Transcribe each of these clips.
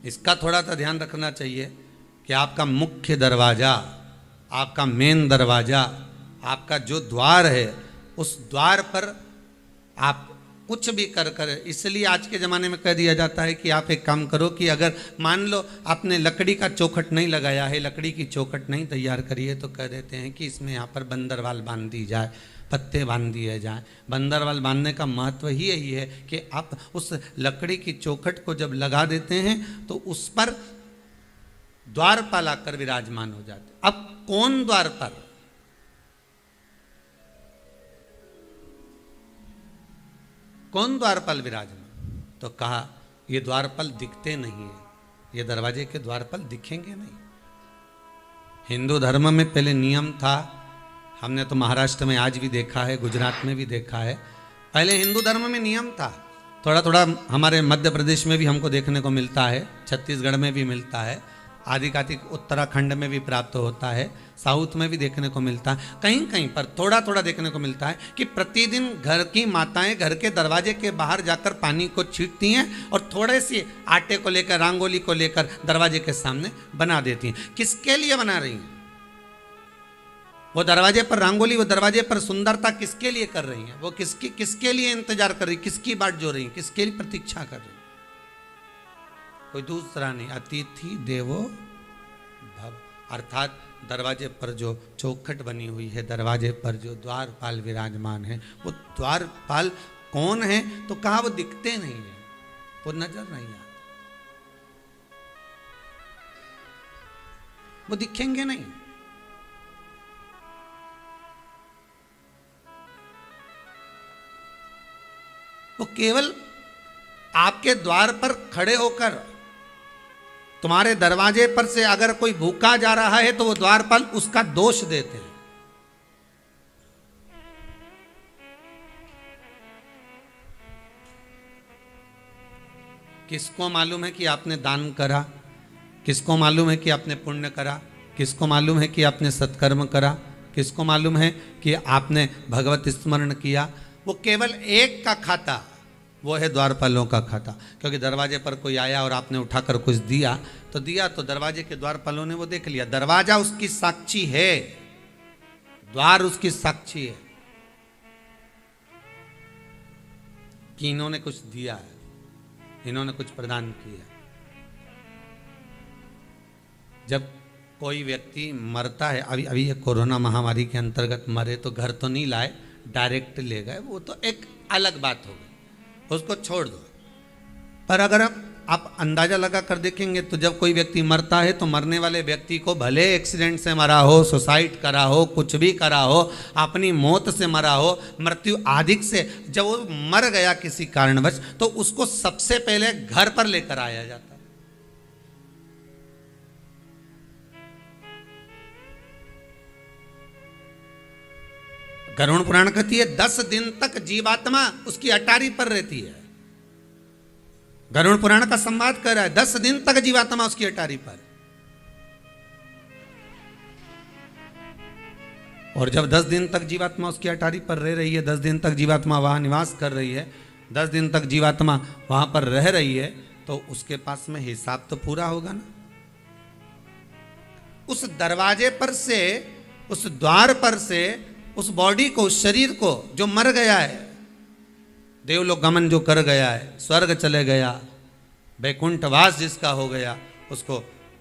इसका थोड़ा सा ध्यान रखना चाहिए कि आपका मुख्य दरवाज़ा, आपका मेन दरवाज़ा, आपका जो द्वार है, उस द्वार पर आप कुछ भी कर कर, इसलिए आज के ज़माने में कह दिया जाता है कि आप एक काम करो कि अगर मान लो आपने लकड़ी का चौखट नहीं लगाया है, लकड़ी की चौखट नहीं तैयार करी है, तो कह देते हैं कि इसमें यहाँ पर बंदरवाल बांध दी जाए, पत्ते बांध दिए जाएं। बंदरवाल बांधने का महत्व ही यही है कि आप उस लकड़ी की चौखट को जब लगा देते हैं तो उस पर द्वारपाल आकर विराजमान हो जाते। अब कौन द्वारपाल? कौन द्वारपाल विराजमान? तो कहा ये द्वारपाल दिखते नहीं है, ये दरवाजे के द्वारपाल दिखेंगे नहीं। हिंदू धर्म में पहले नियम था, हमने तो महाराष्ट्र में आज भी देखा है, गुजरात में भी देखा है, पहले हिंदू धर्म में नियम था। थोड़ा थोड़ा हमारे मध्य प्रदेश में भी हमको देखने को मिलता है, छत्तीसगढ़ में भी मिलता है, आधिकाधिक उत्तराखंड में भी प्राप्त होता है, साउथ में भी देखने को मिलता है, कहीं कहीं पर थोड़ा थोड़ा देखने को मिलता है कि प्रतिदिन घर की माताएं घर के दरवाजे के बाहर जाकर पानी को छींटती हैं और थोड़े से आटे को लेकर, रंगोली को लेकर दरवाजे के सामने बना देती हैं। किसके लिए बना रही हैं? वो दरवाजे पर रंगोली, वो दरवाजे पर सुंदरता किसके लिए कर रही हैं? वो किसके लिए इंतजार कर रही, किसकी बाट जो रही, किसके लिए प्रतीक्षा कर रही? कोई दूसरा नहीं, अतिथि देवो भव। अर्थात दरवाजे पर जो चौखट बनी हुई है, दरवाजे पर जो द्वारपाल विराजमान है, वो द्वारपाल कौन है? तो कहा वो दिखते नहीं है, वो नजर नहीं आते, वो दिखेंगे नहीं। वो केवल आपके द्वार पर खड़े होकर, तुम्हारे दरवाजे पर से अगर कोई भूखा जा रहा है तो वो द्वारपाल उसका दोष देते हैं। किसको मालूम है कि आपने दान करा? किसको मालूम है कि आपने पुण्य करा? किसको मालूम है कि आपने सत्कर्म करा? किसको मालूम है कि आपने भगवत स्मरण किया? वो केवल एक का खाता, वो है द्वारपालों का खाता। क्योंकि दरवाजे पर कोई आया और आपने उठाकर कुछ दिया तो दरवाजे के द्वारपालों ने वो देख लिया। दरवाजा उसकी साक्षी है, द्वार उसकी साक्षी है कि इन्होंने कुछ दिया है, इन्होंने कुछ प्रदान किया। जब कोई व्यक्ति मरता है, अभी ये कोरोना महामारी के अंतर्गत मरे तो घर तो नहीं लाए, डायरेक्ट ले गए, वो तो एक अलग बात हो गई, उसको छोड़ दो। पर अगर आप अंदाजा लगा कर देखेंगे तो जब कोई व्यक्ति मरता है तो मरने वाले व्यक्ति को भले एक्सीडेंट से मरा हो, सुसाइड करा हो, कुछ भी करा हो, अपनी मौत से मरा हो, मृत्यु आदि से जब वो मर गया किसी कारणवश, तो उसको सबसे पहले घर पर लेकर आया जाता है। गरुड़ पुराण कहती है 10 दिन तक जीवात्मा उसकी अटारी पर रहती है। गरुड़ पुराण का संवाद कर रहा है, 10 दिन तक जीवात्मा उसकी अटारी पर। और जब 10 दिन तक जीवात्मा उसकी अटारी पर रह रही है, 10 दिन तक जीवात्मा वहां निवास कर रही है, 10 दिन तक जीवात्मा वहां पर रह रही है, तो उसके पास में हिसाब तो पूरा होगा ना। उस दरवाजे पर से, उस द्वार पर से उस बॉडी को, उस शरीर को जो मर गया है, देवलोक गमन जो कर गया है, स्वर्ग चले गया, वैकुंठवास जिसका हो गया, उसको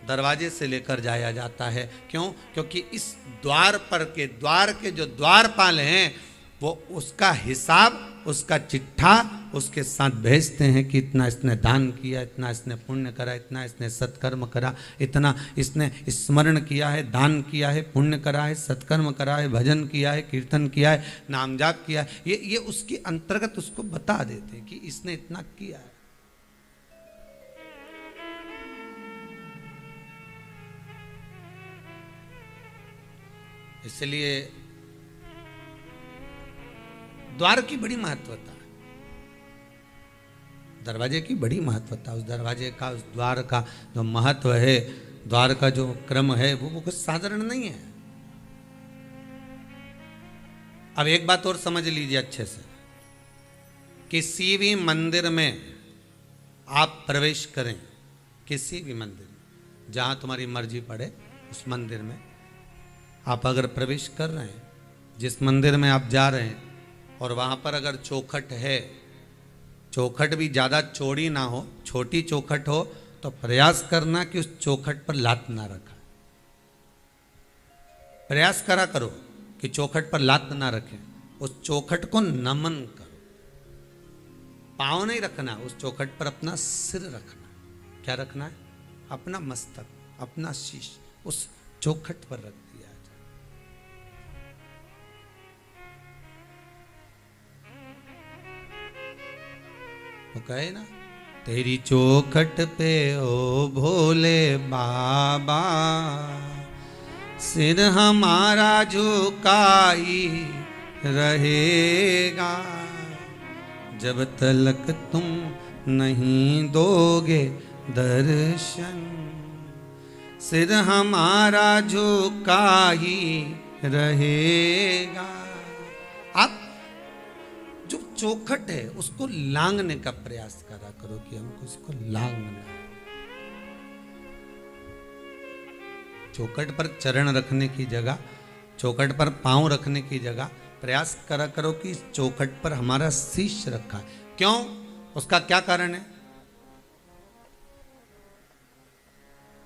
दरवाजे से लेकर जाया जाता है। क्यों? क्योंकि इस द्वार पर के, द्वार के जो द्वारपाल हैं, वो उसका हिसाब, उसका चिट्ठा उसके साथ भेजते हैं कि इतना इसने दान किया, इतना इसने पुण्य करा, इतना इसने सत्कर्म करा, इतना इसने स्मरण किया है, दान किया है, पुण्य करा है, सत्कर्म करा है, भजन किया है, कीर्तन किया है, नाम जाप किया है। ये उसके अंतर्गत उसको बता देते हैं कि इसने इतना किया है। इसलिए द्वार की बड़ी महत्वता है, दरवाजे की बड़ी महत्वता। उस दरवाजे का, उस द्वार का जो महत्व है, द्वार का जो क्रम है, वो कुछ साधारण नहीं है। अब एक बात और समझ लीजिए अच्छे से, किसी भी मंदिर में आप प्रवेश करें, किसी भी मंदिर में जहाँ तुम्हारी मर्जी पड़े उस मंदिर में आप अगर प्रवेश कर रहे हैं, जिस मंदिर में आप जा रहे हैं, और वहाँ पर अगर चौखट है, चौखट भी ज़्यादा चौड़ी ना हो, छोटी चौखट हो, तो प्रयास करना कि उस चौखट पर लात ना रखा। प्रयास करा करो कि चौखट पर लात ना रखें, उस चौखट को नमन करो। पाँव नहीं रखना, उस चौखट पर अपना सिर रखना। क्या रखना है? अपना मस्तक, अपना शीश उस चौखट पर रख दिया जाए। वो कहे ना, तेरी चौखट पे ओ भोले बाबा, सिर हमारा झुकाई रहेगा, जब तलक तुम नहीं दोगे दर्शन, सिर हमारा झुकाई रहेगा। आप जो चौखट है उसको लांघने का प्रयास करा करो कि हमको इसको लांघना है। चौखट पर चरण रखने की जगह, चौखट पर पांव रखने की जगह प्रयास करा करो कि इस चौखट पर हमारा शीश रखा है। क्यों? उसका क्या कारण है?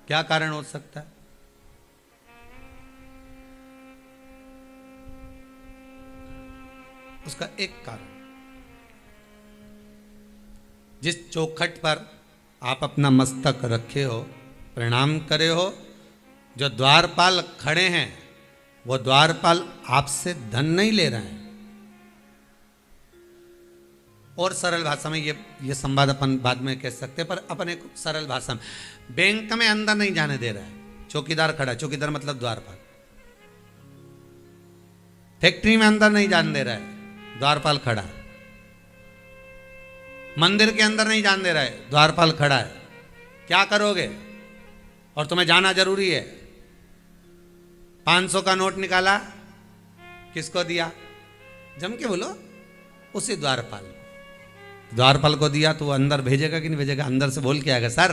क्या कारण हो सकता है? उसका एक कारण, जिस चौखट पर आप अपना मस्तक रखे हो, प्रणाम करे हो, जो द्वारपाल खड़े हैं वो द्वारपाल आपसे धन नहीं ले रहे हैं। और सरल भाषा में ये संवाद अपन बाद में कह सकते हैं, पर अपन एक सरल भाषा में, बैंक में अंदर नहीं जाने दे रहा है, चौकीदार खड़ा, चौकीदार मतलब द्वारपाल। फैक्ट्री में अंदर नहीं जाने दे रहा है, द्वारपाल खड़ा है। मंदिर के अंदर नहीं जाने दे रहा है, द्वारपाल खड़ा है। क्या करोगे? और तुम्हें जाना जरूरी है। 500 का नोट निकाला, किसको दिया? जम के बोलो, उसी द्वारपाल को। द्वारपाल को दिया तो वो अंदर भेजेगा कि नहीं भेजेगा? अंदर से बोल के आएगा, सर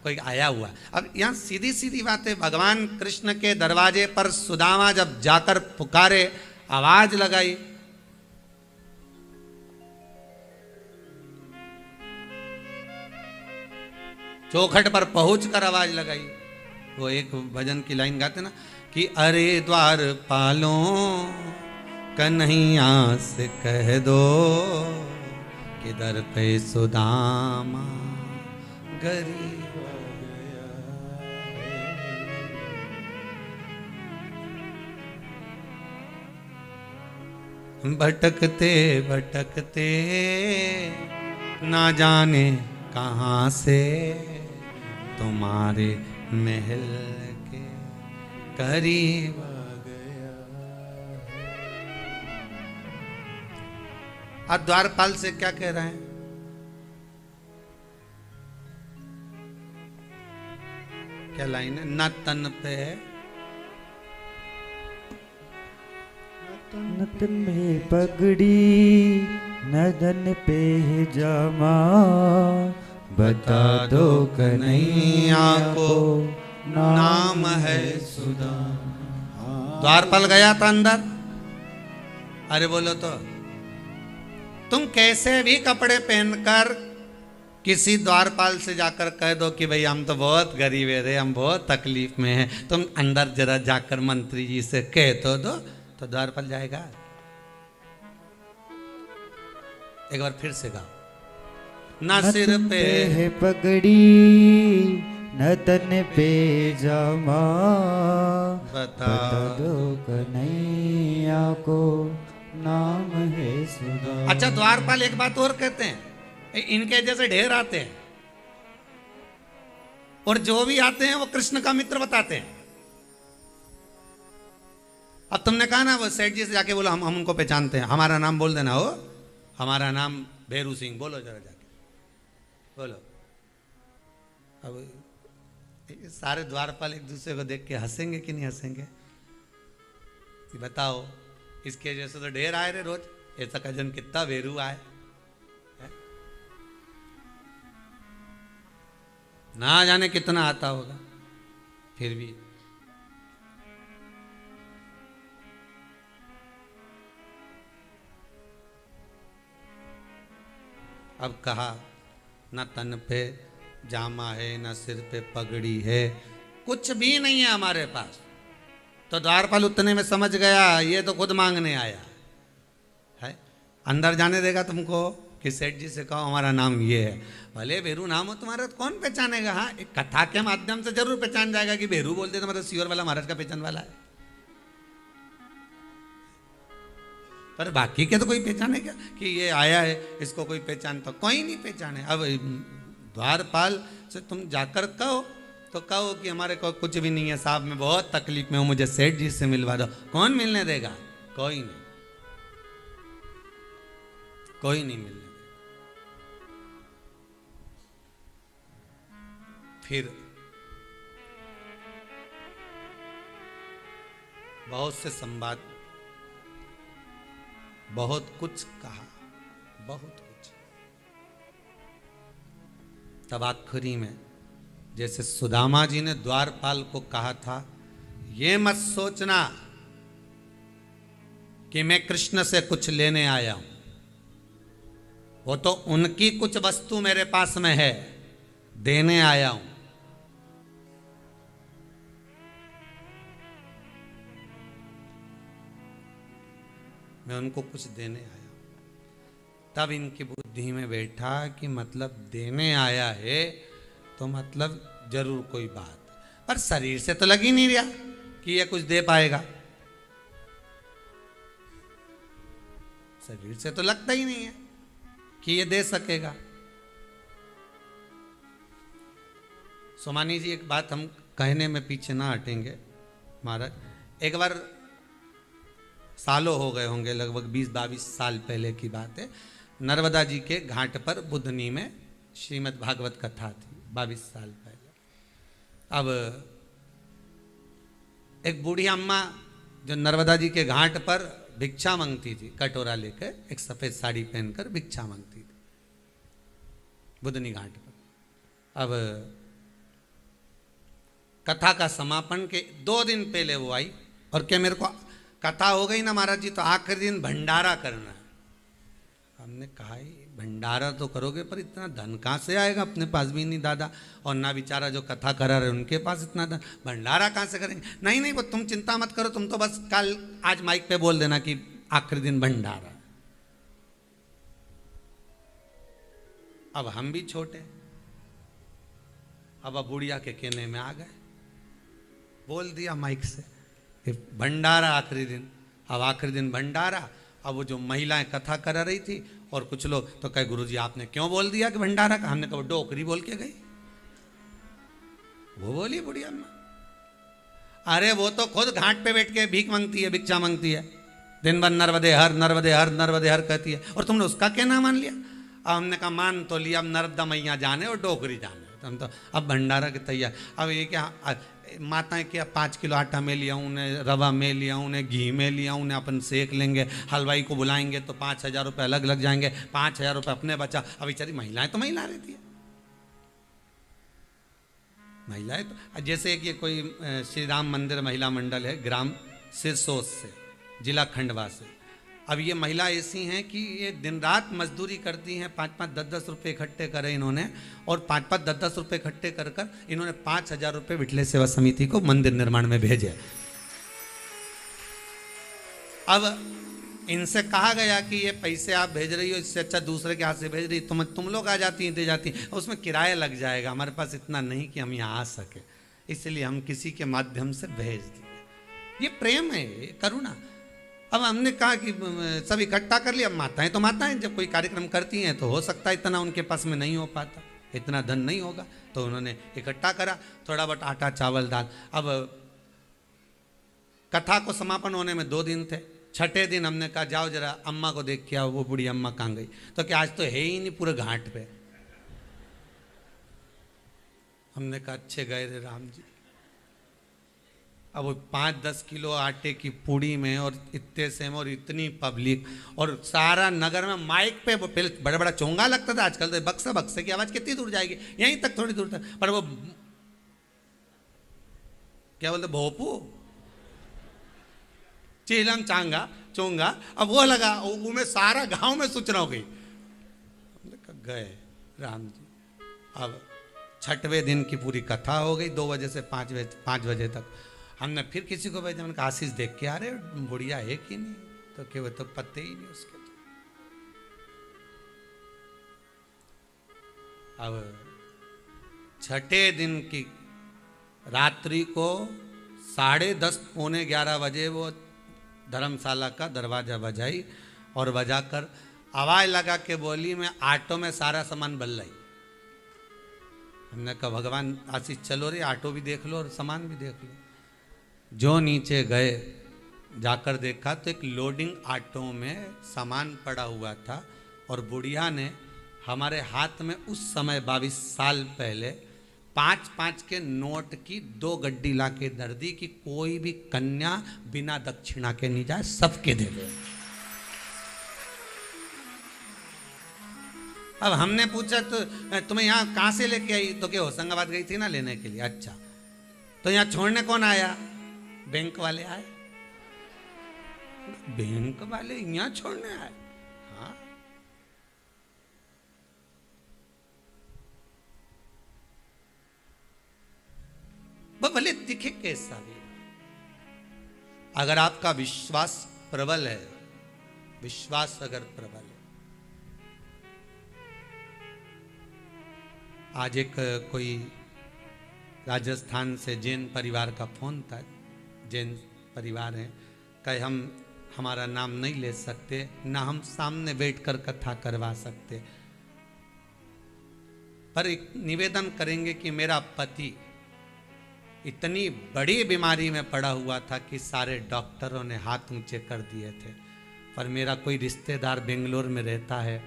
कोई आया हुआ। अब यहां सीधी सीधी बात है, भगवान कृष्ण के दरवाजे पर सुदामा जब जाकर पुकारे, आवाज लगाई, चौखट पर पहुंचकर आवाज लगाई। वो एक भजन की लाइन गाते ना कि अरे द्वारपालों कन्हैया से कह दो कि दर पे सुदामा गरीब गया। भटकते भटकते ना जाने कहाँ से तुम्हारे महल के करीब आ गया। आप द्वारपाल से क्या कह रहे हैं? क्या लाइन है? न तन पे है, न तन में पगड़ी, न धन पे जामा, बता दो कन्हैया को नाम है सुदामा। द्वारपाल गया था अंदर। अरे बोलो तो, तुम कैसे भी कपड़े पहनकर किसी द्वारपाल से जाकर कह दो कि भाई हम तो बहुत गरीब है रे, हम बहुत तकलीफ में हैं, तुम अंदर जरा जाकर मंत्री जी से कह तो दो, तो द्वारपाल जाएगा? एक बार फिर से गाओ। ना सिर पे है पगड़ी, न तन पे जामा, बता दो कन्हैया को नाम है सुदामा। अच्छा, द्वारपाल एक बात और कहते हैं, इनके जैसे ढेर आते हैं और जो भी आते हैं वो कृष्ण का मित्र बताते हैं। अब तुमने कहा ना वो सेठ जी से जाके बोलो हम उनको पहचानते हैं, हमारा नाम बोल देना, हो हमारा नाम भेरू सिंह, बोलो जरा जाके बोलो। अब सारे द्वारपाल एक दूसरे को देख के हंसेंगे कि नहीं हंसेंगे? बताओ, इसके जैसे तो ढेर आए रे रोज, ऐसा का जन कितना भेरू आए। ना जाने कितना आता होगा, फिर भी अब कहा न तन पे जामा है, न सिर पे पगड़ी है, कुछ भी नहीं है हमारे पास। तो द्वारपाल उतने में समझ गया ये तो खुद मांगने आया है। अंदर जाने देगा तुमको कि सेठ जी से कहो हमारा नाम ये है। भले भेरू नाम हो तुम्हारा तो कौन पहचानेगा। हाँ, एक कथा के माध्यम से जरूर पहचान जाएगा कि भेरू बोलते तो मतलब सियोर वाला महाराज का पहचान वाला है, पर बाकी के तो कोई पहचाने क्या कि ये आया है, इसको कोई पहचान, तो कोई नहीं पहचाने। अब द्वारपाल से तुम जाकर कहो तो कहो कि हमारे को कुछ भी नहीं है साहब, मैं बहुत तकलीफ में हूं, मुझे सेठ जी से मिलवा दो। कौन मिलने देगा? कोई नहीं, कोई नहीं मिलने देगा। फिर बहुत से संवाद, बहुत कुछ कहा, बहुत कुछ। तब आखिरी में जैसे सुदामा जी ने द्वारपाल को कहा था, ये मत सोचना कि मैं कृष्ण से कुछ लेने आया हूं, वो तो उनकी कुछ वस्तु मेरे पास में है, देने आया हूं। मैं उनको कुछ देने आया हूं। तब इनकी बुद्धि में बैठा कि मतलब देने आया है तो मतलब जरूर कोई बात, पर शरीर से तो लग ही नहीं रहा कि ये कुछ दे पाएगा। शरीर से तो लगता ही नहीं है कि ये दे सकेगा। सोमानी जी, एक बात हम कहने में पीछे ना हटेंगे महाराज। एक बार सालों हो गए होंगे, लगभग 20-22 साल पहले की बात है, नर्मदा जी के घाट पर बुधनी में श्रीमद् भागवत कथा थी, 22 साल पहले। अब एक बूढ़ी अम्मा जो नर्मदा जी के घाट पर भिक्षा मांगती थी, कटोरा लेकर, एक सफेद साड़ी पहनकर भिक्षा मांगती थी बुधनी घाट पर। अब कथा का समापन के 2 दिन पहले वो आई और क्या मेरे को कथा हो गई ना महाराज जी, तो आखिरी दिन भंडारा करना है। हमने कहा भंडारा तो करोगे पर इतना धन कहाँ से आएगा, अपने पास भी नहीं दादा, और ना बेचारा जो कथा करा रहे उनके पास इतना धन, भंडारा कहाँ से करेंगे। नहीं नहीं, वो तुम चिंता मत करो, तुम तो बस कल आज माइक पे बोल देना कि आखिरी दिन भंडारा। अब हम भी छोटे, अब बुढ़िया के कहने में आ गए, बोल दिया माइक से कि भंडारा आखिरी दिन। अब आखिरी दिन भंडारा। अब वो जो महिलाएं कथा करा रही थी और कुछ लोग तो कहे गुरुजी आपने क्यों बोल दिया कि भंडारा का। हमने कहा डोकरी बोल के गई, वो बोली बुढ़िया अम्मा, अरे वो तो खुद घाट पे बैठ के भीख मांगती है, भिक्षा मांगती है, दिन भर नर्मदे हर नर्मदे हर नर्मदे हर कहती है, और तुमने उसका क्या नाम मान लिया। अब हमने कहा मान तो लिया, अब नर्मदा मैया जाने और डोकरी जाने, तो हम तो अब भंडारा की तैयार। अब ये क्या माताएं क्या 5 किलो आटा में लिया, उन्हें रवा में लिया, उन्हें घी में लिया, उन्हें अपन सेक लेंगे, हलवाई को बुलाएंगे तो 5,000 रुपये अलग लग जाएंगे, 5,000 रुपये अपने बचा। अब बेचारी महिलाएं तो महिला रहती है, महिलाएं तो जैसे कि कोई श्री राम मंदिर महिला मंडल है ग्राम सिरसोस से, जिला खंडवा से। अब ये महिला ऐसी हैं कि ये दिन रात मजदूरी करती हैं, 5-5, 10-10 रुपये इकट्ठे करे इन्होंने, और 5-5, 10-10 रुपये इकट्ठे कर कर इन्होंने 5,000 रुपये विठले सेवा समिति को मंदिर निर्माण में भेजे। अब इनसे कहा गया कि ये पैसे आप भेज रही हो, इससे अच्छा दूसरे के हाथ से भेज रही, तुम लोग आ जाती हैं, दे जाती, उसमें किराया लग जाएगा, हमारे पास इतना नहीं कि हम यहाँ आ सके, इसलिए हम किसी के माध्यम से भेज दिए। ये प्रेम है, ये करुणा। अब हमने कहा कि सब इकट्ठा कर लिया। माताएं तो माताएं, जब कोई कार्यक्रम करती हैं तो हो सकता है इतना उनके पास में नहीं हो पाता, इतना धन नहीं होगा, तो उन्होंने इकट्ठा करा थोड़ा बहुत आटा चावल दाल। अब कथा को समापन होने में 2 दिन थे। छठे दिन हमने कहा जाओ जरा अम्मा को देख के आओ, वो बूढ़ी अम्मा कहाँ गई, तो क्या आज तो है ही नहीं पूरे घाट पे। हमने कहा अच्छे गए रे राम जी। अब वो 5-10 किलो आटे की पूड़ी में और इतने से में और इतनी पब्लिक और सारा नगर में माइक पे, वो पहले बड़ा बड़ा चोंगा लगता था, आजकल तो बक्सा, बक्से की आवाज़ कितनी दूर जाएगी, यहीं तक थोड़ी दूर तक, पर वो क्या बोलते भोपू, चीलम चांगा चोंगा, अब वो लगा, वो में सारा गांव में सूचना हो गई। गए राम जी। अब 6वें दिन की पूरी कथा हो गई, 2 बजे से 5 बजे तक। हमने फिर किसी को भेजा, मैंने कहा आशीष देख के आ रहे बुढ़िया है कि नहीं, तो क्या वो तो पत्ते ही नहीं उसके। तो अब 6ठे दिन की रात्रि को 10:30 पौने 11 बजे वो धर्मशाला का दरवाजा बजाई और बजाकर आवाज लगा के बोली, मैं ऑटो में सारा सामान बल लाई। हमने कहा भगवान आशीष चलो रे, ऑटो भी देख लो और सामान भी देख लो। जो नीचे गए जाकर देखा तो एक लोडिंग ऑटो में सामान पड़ा हुआ था और बुढ़िया ने हमारे हाथ में उस समय 22 साल पहले 5-5 के नोट की 2 गड्डी ला के दर दी कि कोई भी कन्या बिना दक्षिणा के नहीं जाए, सबके दे दो। अब हमने पूछा तो तुम्हें यहाँ कहाँ से लेके आई, तो क्या होशंगाबाद गई थी ना लेने के लिए। अच्छा, तो यहाँ छोड़ने कौन आया? बैंक वाले आए। बैंक वाले यहाँ छोड़ने आए? हाँ। वो भले दिखे कैसा भी, अगर आपका विश्वास प्रबल है, विश्वास अगर प्रबल है। आज एक कोई राजस्थान से जैन परिवार का फोन था, जैन परिवार है, कहे हम हमारा नाम नहीं ले सकते, ना हम सामने बैठकर कथा करवा सकते, पर एक निवेदन करेंगे कि मेरा पति इतनी बड़ी बीमारी में पड़ा हुआ था कि सारे डॉक्टरों ने हाथ ऊंचे कर दिए थे, पर मेरा कोई रिश्तेदार बेंगलोर में रहता है,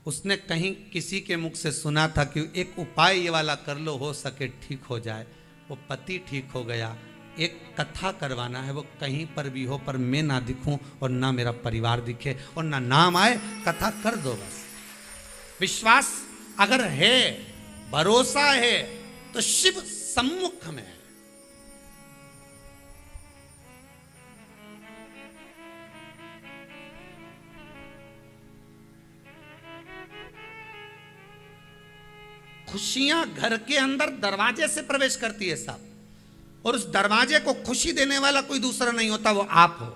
उसने कहीं किसी के मुख से सुना था कि एक उपाय ये वाला कर लो, हो सके ठीक हो जाए। वो पति ठीक हो गया, एक कथा करवाना है, वो कहीं पर भी हो, पर मैं ना दिखूं और ना मेरा परिवार दिखे और ना नाम आए, कथा कर दो बस। विश्वास अगर है, भरोसा है, तो शिव सम्मुख में है। खुशियां घर के अंदर दरवाजे से प्रवेश करती है साहब, और उस दरवाजे को खुशी देने वाला कोई दूसरा नहीं होता, वो आप हो।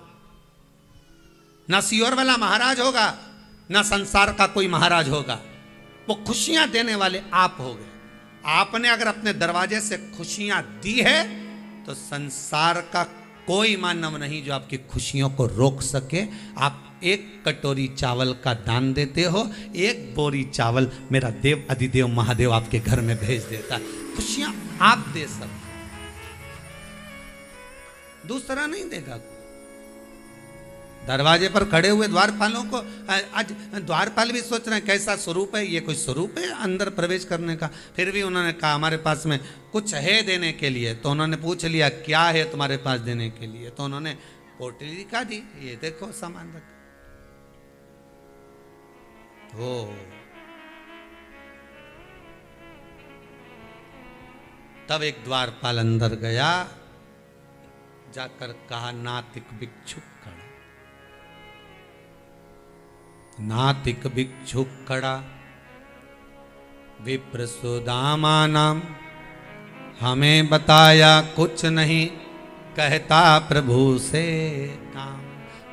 ना सियोर वाला महाराज होगा, ना संसार का कोई महाराज होगा, वो खुशियां देने वाले आप हो गए। आपने अगर अपने दरवाजे से खुशियां दी है तो संसार का कोई मानव नहीं जो आपकी खुशियों को रोक सके। आप एक कटोरी चावल का दान देते हो, एक बोरी चावल मेरा देव अधिदेव महादेव आपके घर में भेज देता है। खुशियां आप दे सकते, दूसरा नहीं देगा। दरवाजे पर खड़े हुए द्वारपालों को आज द्वारपाल भी सोच रहे हैं कैसा स्वरूप है, ये कोई स्वरूप है अंदर प्रवेश करने का। फिर भी उन्होंने कहा हमारे पास में कुछ है देने के लिए, तो उन्होंने पूछ लिया क्या है तुम्हारे पास देने के लिए, तो उन्होंने पोटली दिखा दी, ये देखो सामान रखा। हो तब एक द्वारपाल अंदर गया, जाकर कहा नातिक भिक्षुक खड़ा, नातिक भिक्षुक खड़ा, विप्र सुदामा नाम, हमें बताया कुछ नहीं, कहता प्रभु से काम।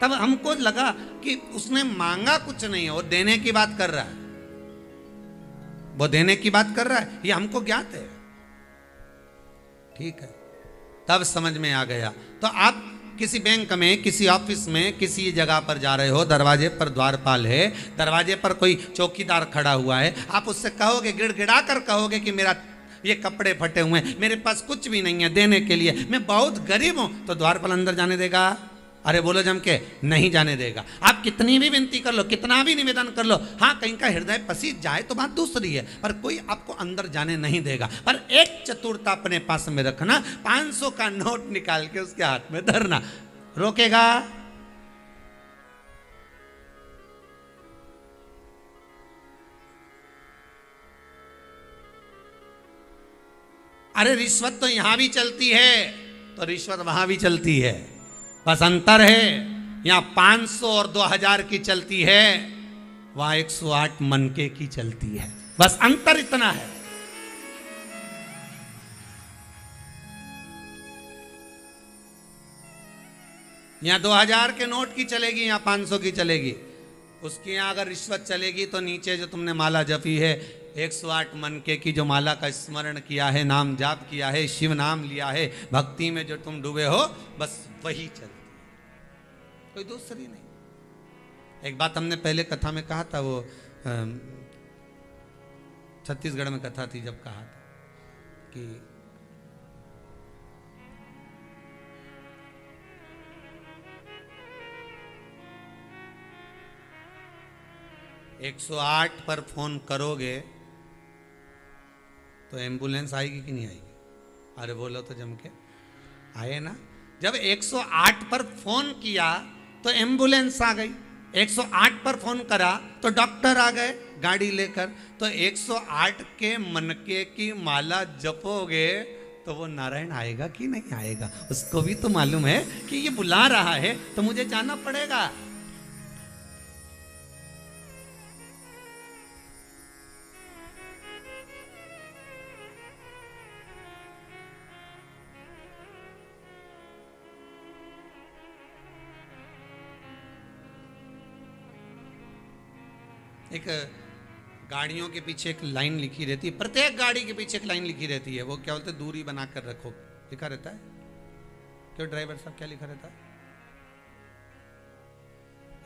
तब हमको लगा कि उसने मांगा कुछ नहीं है, वो देने की बात कर रहा है, वो देने की बात कर रहा है, ये हमको ज्ञात है, ठीक है। तब समझ में आ गया। तो आप किसी बैंक में, किसी ऑफिस में, किसी जगह पर जा रहे हो, दरवाजे पर द्वारपाल है, दरवाजे पर कोई चौकीदार खड़ा हुआ है, आप उससे कहोगे, गिड़गिड़ा कर कहोगे कि मेरा ये कपड़े फटे हुए हैं, मेरे पास कुछ भी नहीं है देने के लिए, मैं बहुत गरीब हूं, तो द्वारपाल अंदर जाने देगा? अरे बोलो जम के, नहीं जाने देगा। आप कितनी भी विनती कर लो, कितना भी निवेदन कर लो, हाँ कहीं का हृदय पसीज जाए तो बात दूसरी है, पर कोई आपको अंदर जाने नहीं देगा। पर एक चतुरता अपने पास में रखना, 500 का नोट निकाल के उसके हाथ में धरना, रोकेगा? अरे रिश्वत तो यहां भी चलती है तो रिश्वत वहां भी चलती है, बस अंतर है यहां 500 और 2000 की चलती है, वहां 108 मनके की चलती है, बस अंतर इतना है। यहां 2000 के नोट की चलेगी, यहां 500 की चलेगी। उसकी यहां अगर रिश्वत चलेगी तो नीचे जो तुमने माला जपी है, 108 मनके की जो माला का स्मरण किया है, नाम जाप किया है, शिव नाम लिया है, भक्ति में जो तुम डूबे हो, बस वही चलती है, कोई दूसरी नहीं। एक बात हमने पहले कथा में कहा था, वो छत्तीसगढ़ में कथा थी, जब कहा था कि एक 108 पर फोन करोगे तो एम्बुलेंस आएगी कि नहीं आएगी? अरे बोलो तो जम के, आए ना। जब 108 पर फोन किया तो एम्बुलेंस आ गई, 108 पर फोन करा तो डॉक्टर आ गए गाड़ी लेकर। तो 108 के मनके की माला जपोगे तो वो नारायण आएगा कि नहीं आएगा? उसको भी तो मालूम है कि ये बुला रहा है तो मुझे जाना पड़ेगा। एक गाड़ियों के पीछे एक लाइन लिखी रहती है, प्रत्येक गाड़ी के पीछे एक लाइन लिखी रहती है, वो क्या बोलते हैं, दूरी बनाकर रखो, लिखा रहता है। क्यों ड्राइवर साहब, क्या लिखा रहता है?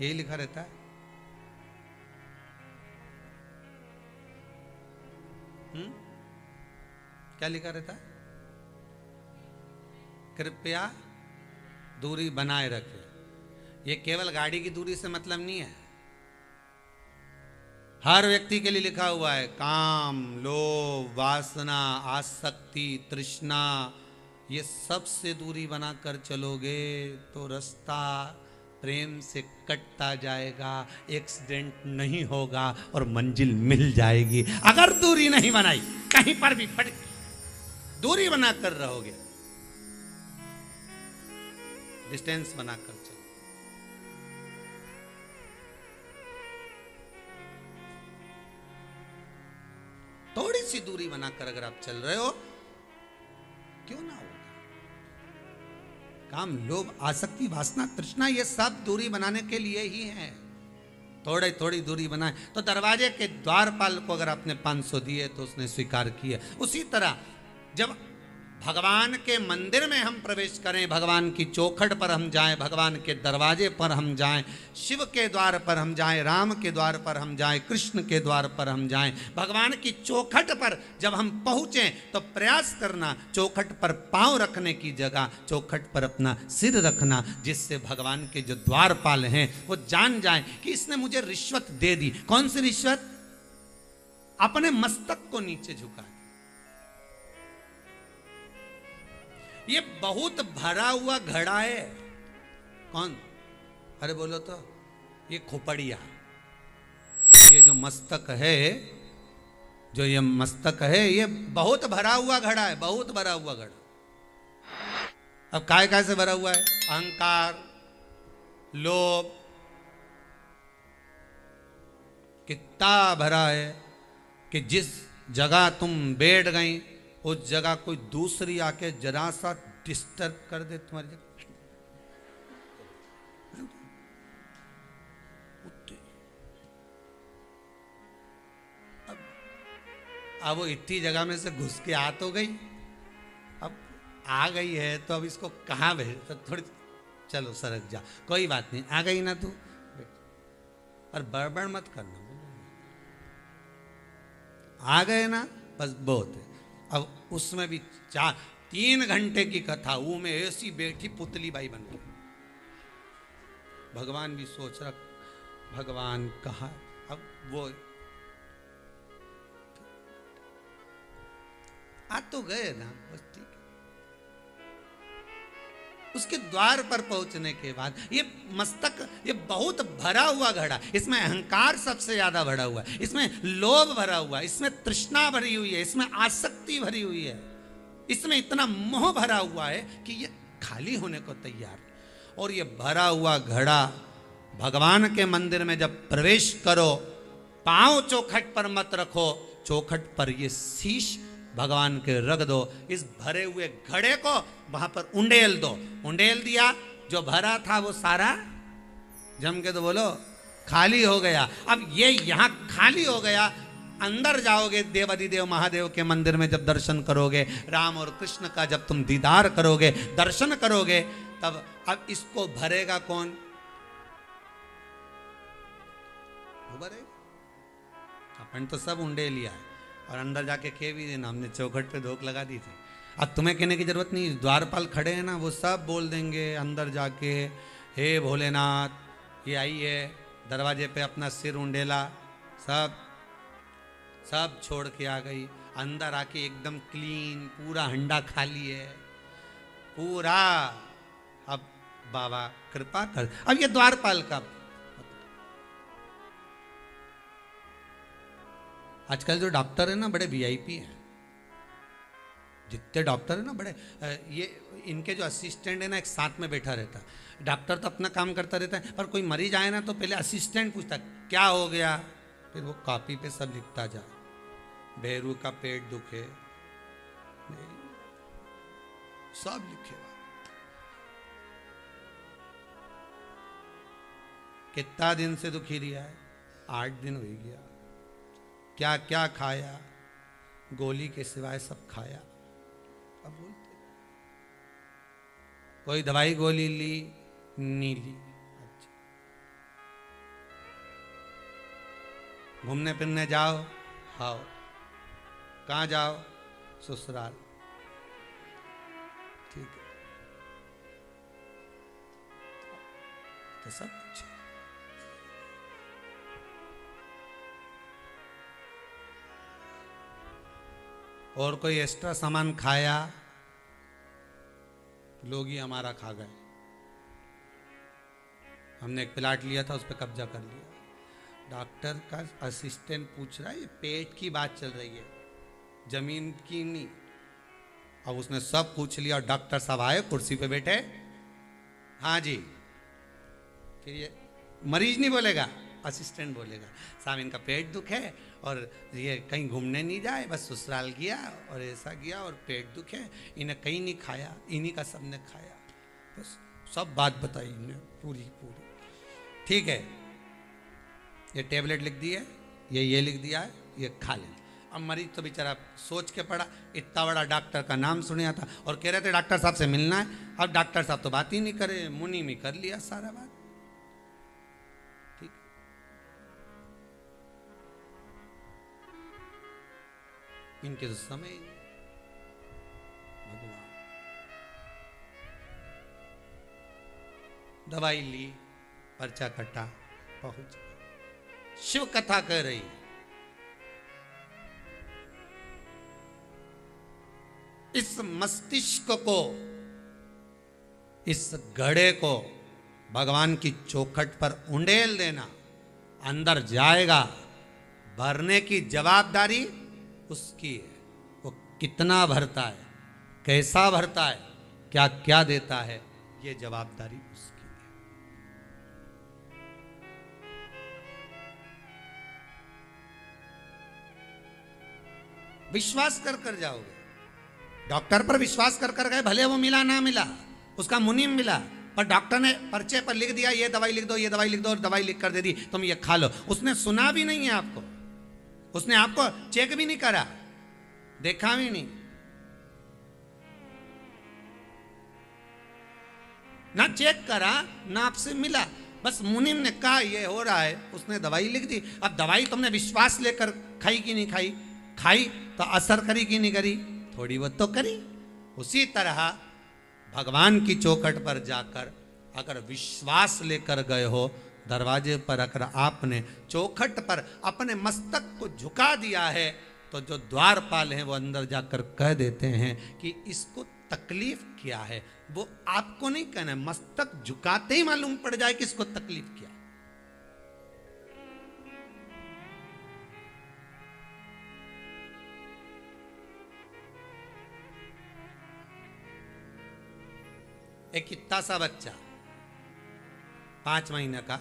यही लिखा रहता है। क्या लिखा रहता है? कृपया दूरी बनाए रखें। ये केवल गाड़ी की दूरी से मतलब नहीं है, हर व्यक्ति के लिए लिखा हुआ है। काम, लोभ, वासना, आसक्ति, तृष्णा, ये सब से दूरी बनाकर चलोगे तो रास्ता प्रेम से कटता जाएगा, एक्सीडेंट नहीं होगा और मंजिल मिल जाएगी। अगर दूरी नहीं बनाई, कहीं पर भी फट, दूरी बनाकर रहोगे, डिस्टेंस बनाकर चलो। थोड़ी सी दूरी बनाकर अगर आप चल रहे हो, क्यों ना होगा। काम, लोभ, आसक्ति, वासना, तृष्णा, ये सब दूरी बनाने के लिए ही है। थोड़ी थोड़ी दूरी बनाए तो दरवाजे के द्वारपाल को अगर आपने 500 दिए तो उसने स्वीकार किया। उसी तरह जब भगवान के मंदिर में हम प्रवेश करें, भगवान की चौखट पर हम जाएं, भगवान के दरवाजे पर हम जाएं, शिव के द्वार पर हम जाएं, राम के द्वार पर हम जाएं, कृष्ण के द्वार पर हम जाएं, भगवान की चौखट पर जब हम पहुँचें तो प्रयास करना चौखट पर पांव रखने की जगह चौखट पर अपना सिर रखना, जिससे भगवान के जो द्वारपाल हैं वो जान जाएं कि इसने मुझे रिश्वत दे दी। कौन सी रिश्वत? अपने मस्तक को नीचे झुका। ये बहुत भरा हुआ घड़ा है। कौन? अरे बोलो तो, ये खोपड़िया, ये जो मस्तक है, जो ये मस्तक है, ये बहुत भरा हुआ घड़ा है, बहुत भरा हुआ घड़ा। अब काय काय से भरा हुआ है? अहंकार, लोभ, कितना भरा है कि जिस जगह तुम बैठ गई उस जगह कोई दूसरी आके जरा सा डिस्टर्ब कर दे तुम्हारी जगह, अब वो इतनी जगह में से घुस के आ तो गई, अब आ गई है तो अब इसको कहाँ भेज, तो थोड़ी चलो सरक जा, कोई बात नहीं, आ गई ना तू, और बड़बड़ मत करना, आ गए ना बस बहुत है। अब उसमें भी 3 घंटे की कथा, वो में ऐसी बैठी पुतली बाई बन गई, भगवान भी सोच रहा भगवान कहाँ। अब वो आ तो गए ना, बस ठीक है। उसके द्वार पर पहुंचने के बाद ये मस्तक, ये बहुत भरा हुआ घड़ा, इसमें अहंकार सबसे ज्यादा भरा हुआ है, इसमें लोभ भरा हुआ है, इसमें तृष्णा भरी हुई है, इसमें आसक्ति भरी हुई है, इसमें इतना मोह भरा हुआ है कि ये खाली होने को तैयार है। और ये भरा हुआ घड़ा भगवान के मंदिर में जब प्रवेश करो, पांव चौखट पर मत रखो, चौखट पर ये शीश भगवान के रख दो। इस भरे हुए घड़े को वहां पर उंडेल दो। उंडेल दिया, जो भरा था वो सारा जम के तो बोलो खाली हो गया। अब ये यहां खाली हो गया, अंदर जाओगे देवाधिदेव महादेव के मंदिर में जब दर्शन करोगे, राम और कृष्ण का जब तुम दीदार करोगे, दर्शन करोगे, तब अब इसको भरेगा कौन? वो भरेगा। अपन तो सब उंडे लिया है और अंदर जाके कह भी देना हमने चौखट पे धोख लगा दी थी। अब तुम्हें कहने की जरूरत नहीं, द्वारपाल खड़े हैं ना, वो सब बोल देंगे अंदर जाके, हे भोलेनाथ ये आई है, दरवाजे पे अपना सिर उंडेला, सब छोड़ के आ गई। अंदर आके एकदम क्लीन, पूरा हंडा खाली है पूरा। अब बाबा कृपा कर। अब ये द्वारपाल का, आजकल जो डॉक्टर है ना बड़े वीआईपी हैं, जितने डॉक्टर है ना बड़े, ये इनके जो असिस्टेंट है ना एक साथ में बैठा रहता है। डॉक्टर तो अपना काम करता रहता है, पर कोई मरीज आए ना तो पहले असिस्टेंट पूछता है क्या हो गया, फिर वो कॉपी पे सब लिखता जा। भैरू का पेट दुखे, सब लिखेगा। कितना दिन से दुखी रहा है? 8 दिन हो गया। क्या क्या खाया? गोली के सिवाय सब खाया। अब बोलते कोई दवाई गोली ली नहीं ली। अच्छा, घूमने फिरने जाओ, हाँ कहाँ जाओ? ससुराल। ठीक है, तो सब कुछ है। और कोई एक्स्ट्रा सामान खाया, लोग ही हमारा खा गए। हमने एक प्लाट लिया था, उस पर कब्जा कर लिया। डॉक्टर का असिस्टेंट पूछ रहा है, ये पेट की बात चल रही है, जमीन की नहीं। अब उसने सब पूछ लिया और डॉक्टर साहब आए, कुर्सी पे बैठे, हाँ जी। फिर ये मरीज नहीं बोलेगा, असिस्टेंट बोलेगा, साहब इनका पेट दुख है और ये कहीं घूमने नहीं जाए, बस ससुराल गया और ऐसा गया और पेट दुख है, इन्हें कहीं नहीं खाया, इन्हीं का सबने खाया। बस सब बात बताई इन्हें पूरी। ठीक है, ये टेबलेट लिख दी है, ये लिख दिया है, ये खा ले। अब मरीज तो बेचारा सोच के पड़ा, इतना बड़ा डॉक्टर का नाम सुना था और कह रहे थे डॉक्टर साहब से मिलना है। अब डॉक्टर साहब तो बात ही नहीं करे, मुनि में कर लिया सारा बात। इनके तो समय भगवान। दवाई ली, पर्चा कटा, पहुंच शिव कथा कर रही। इस मस्तिष्क को, इस घड़े को भगवान की चौखट पर उंडेल देना। अंदर जाएगा, भरने की जवाबदारी उसकी है। वो कितना भरता है, कैसा भरता है, क्या क्या देता है, ये जवाबदारी उसकी है। विश्वास कर कर जाओगे। डॉक्टर पर विश्वास कर कर गए, भले वो मिला ना मिला, उसका मुनीम मिला, पर डॉक्टर ने पर्चे पर लिख दिया ये दवाई लिख दो, ये दवाई लिख दो, और दवाई लिख कर दे दी, तुम ये खा लो। उसने सुना भी नहीं है आपको, उसने आपको चेक भी नहीं करा, देखा भी नहीं, ना चेक करा, ना आपसे मिला। बस मुनीम ने कहा ये हो रहा है, उसने दवाई लिख दी। अब दवाई तुमने विश्वास लेकर खाई कि नहीं खाई? खाई तो असर करी कि नहीं करी? थोड़ी बहुत तो करी। उसी तरह भगवान की चौखट पर जाकर अगर विश्वास लेकर गए हो, दरवाजे पर अगर आपने चौखट पर अपने मस्तक को झुका दिया है, तो जो द्वारपाल हैं वो अंदर जाकर कह देते हैं कि इसको तकलीफ क्या है। वो आपको नहीं कहना है, मस्तक झुकाते ही मालूम पड़ जाए कि इसको तकलीफ क्या है। एक इतना सा बच्चा 5 महीने का,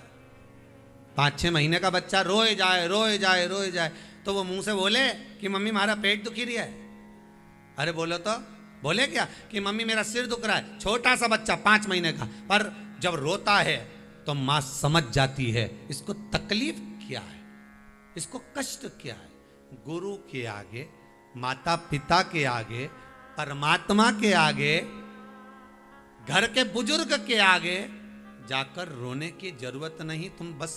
5-6 महीने का बच्चा रोए जाए रोए जाए रोए जाए, तो वो मुंह से बोले कि मम्मी हमारा पेट दुखी रहा है। अरे बोलो तो, बोले क्या कि मम्मी मेरा सिर दुख रहा है। छोटा सा बच्चा 5 महीने का, पर जब रोता है तो मां समझ जाती है इसको तकलीफ क्या है, इसको कष्ट क्या है। गुरु के आगे, माता पिता के आगे, परमात्मा के आगे, घर के बुजुर्ग के आगे जाकर रोने की जरूरत नहीं। तुम बस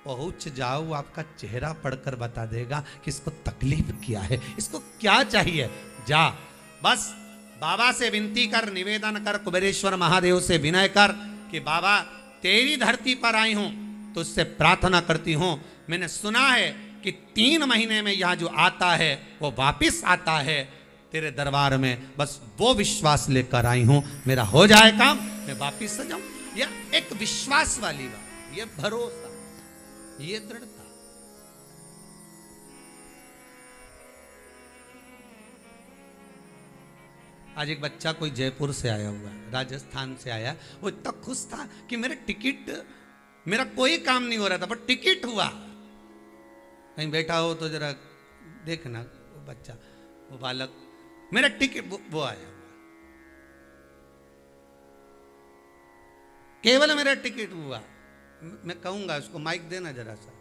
पहुंच जाओ, आपका चेहरा पढ़कर बता देगा कि इसको तकलीफ क्या है, इसको क्या चाहिए। जा बस बाबा से विनती कर, निवेदन कर, कुबेरेश्वर महादेव से विनय कर कि बाबा तेरी धरती पर आई हूं, तो उससे प्रार्थना करती हूं। मैंने सुना है कि 3 महीने में यहां जो आता है वो वापिस आता है तेरे दरबार में। बस वो विश्वास लेकर आई हूं, मेरा हो जाए काम, मैं वापिस से जाऊं। यह एक विश्वास वाली बात, ये भरोसा, ये दृढ़ता। आज एक बच्चा कोई जयपुर से आया हुआ है, राजस्थान से आया, वो इतना खुश था कि मेरे टिकट, मेरा कोई काम नहीं हो रहा था पर टिकट हुआ। कहीं बैठा हो तो जरा देखना, वो बच्चा, वो बालक, मेरा टिकट, वो आया हुआ, केवल मेरा टिकट हुआ। मैं कहूंगा उसको माइक देना जरा सा।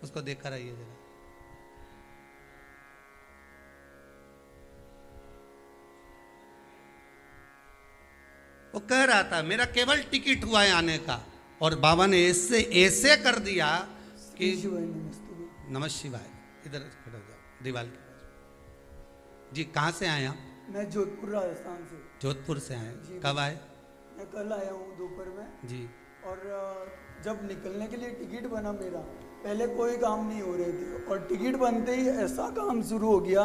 उसको देखा रहिए जरा। वो कह रहा था मेरा केवल टिकट हुआ है आने का, और बाबा ने ऐसे ऐसे कर दिया कि नमः शिवाय। इधर खड़ा जाओ दीवार के पास। जी कहाँ से आए आप? मैं जोधपुर राजस्थान से। जोधपुर से आए, कब आए? मैं कल आया हूँ दोपहर में जी। और जब निकलने के लिए टिकट बना मेरा, पहले कोई काम नहीं हो रहे थे और टिकट बनते ही ऐसा काम शुरू हो गया।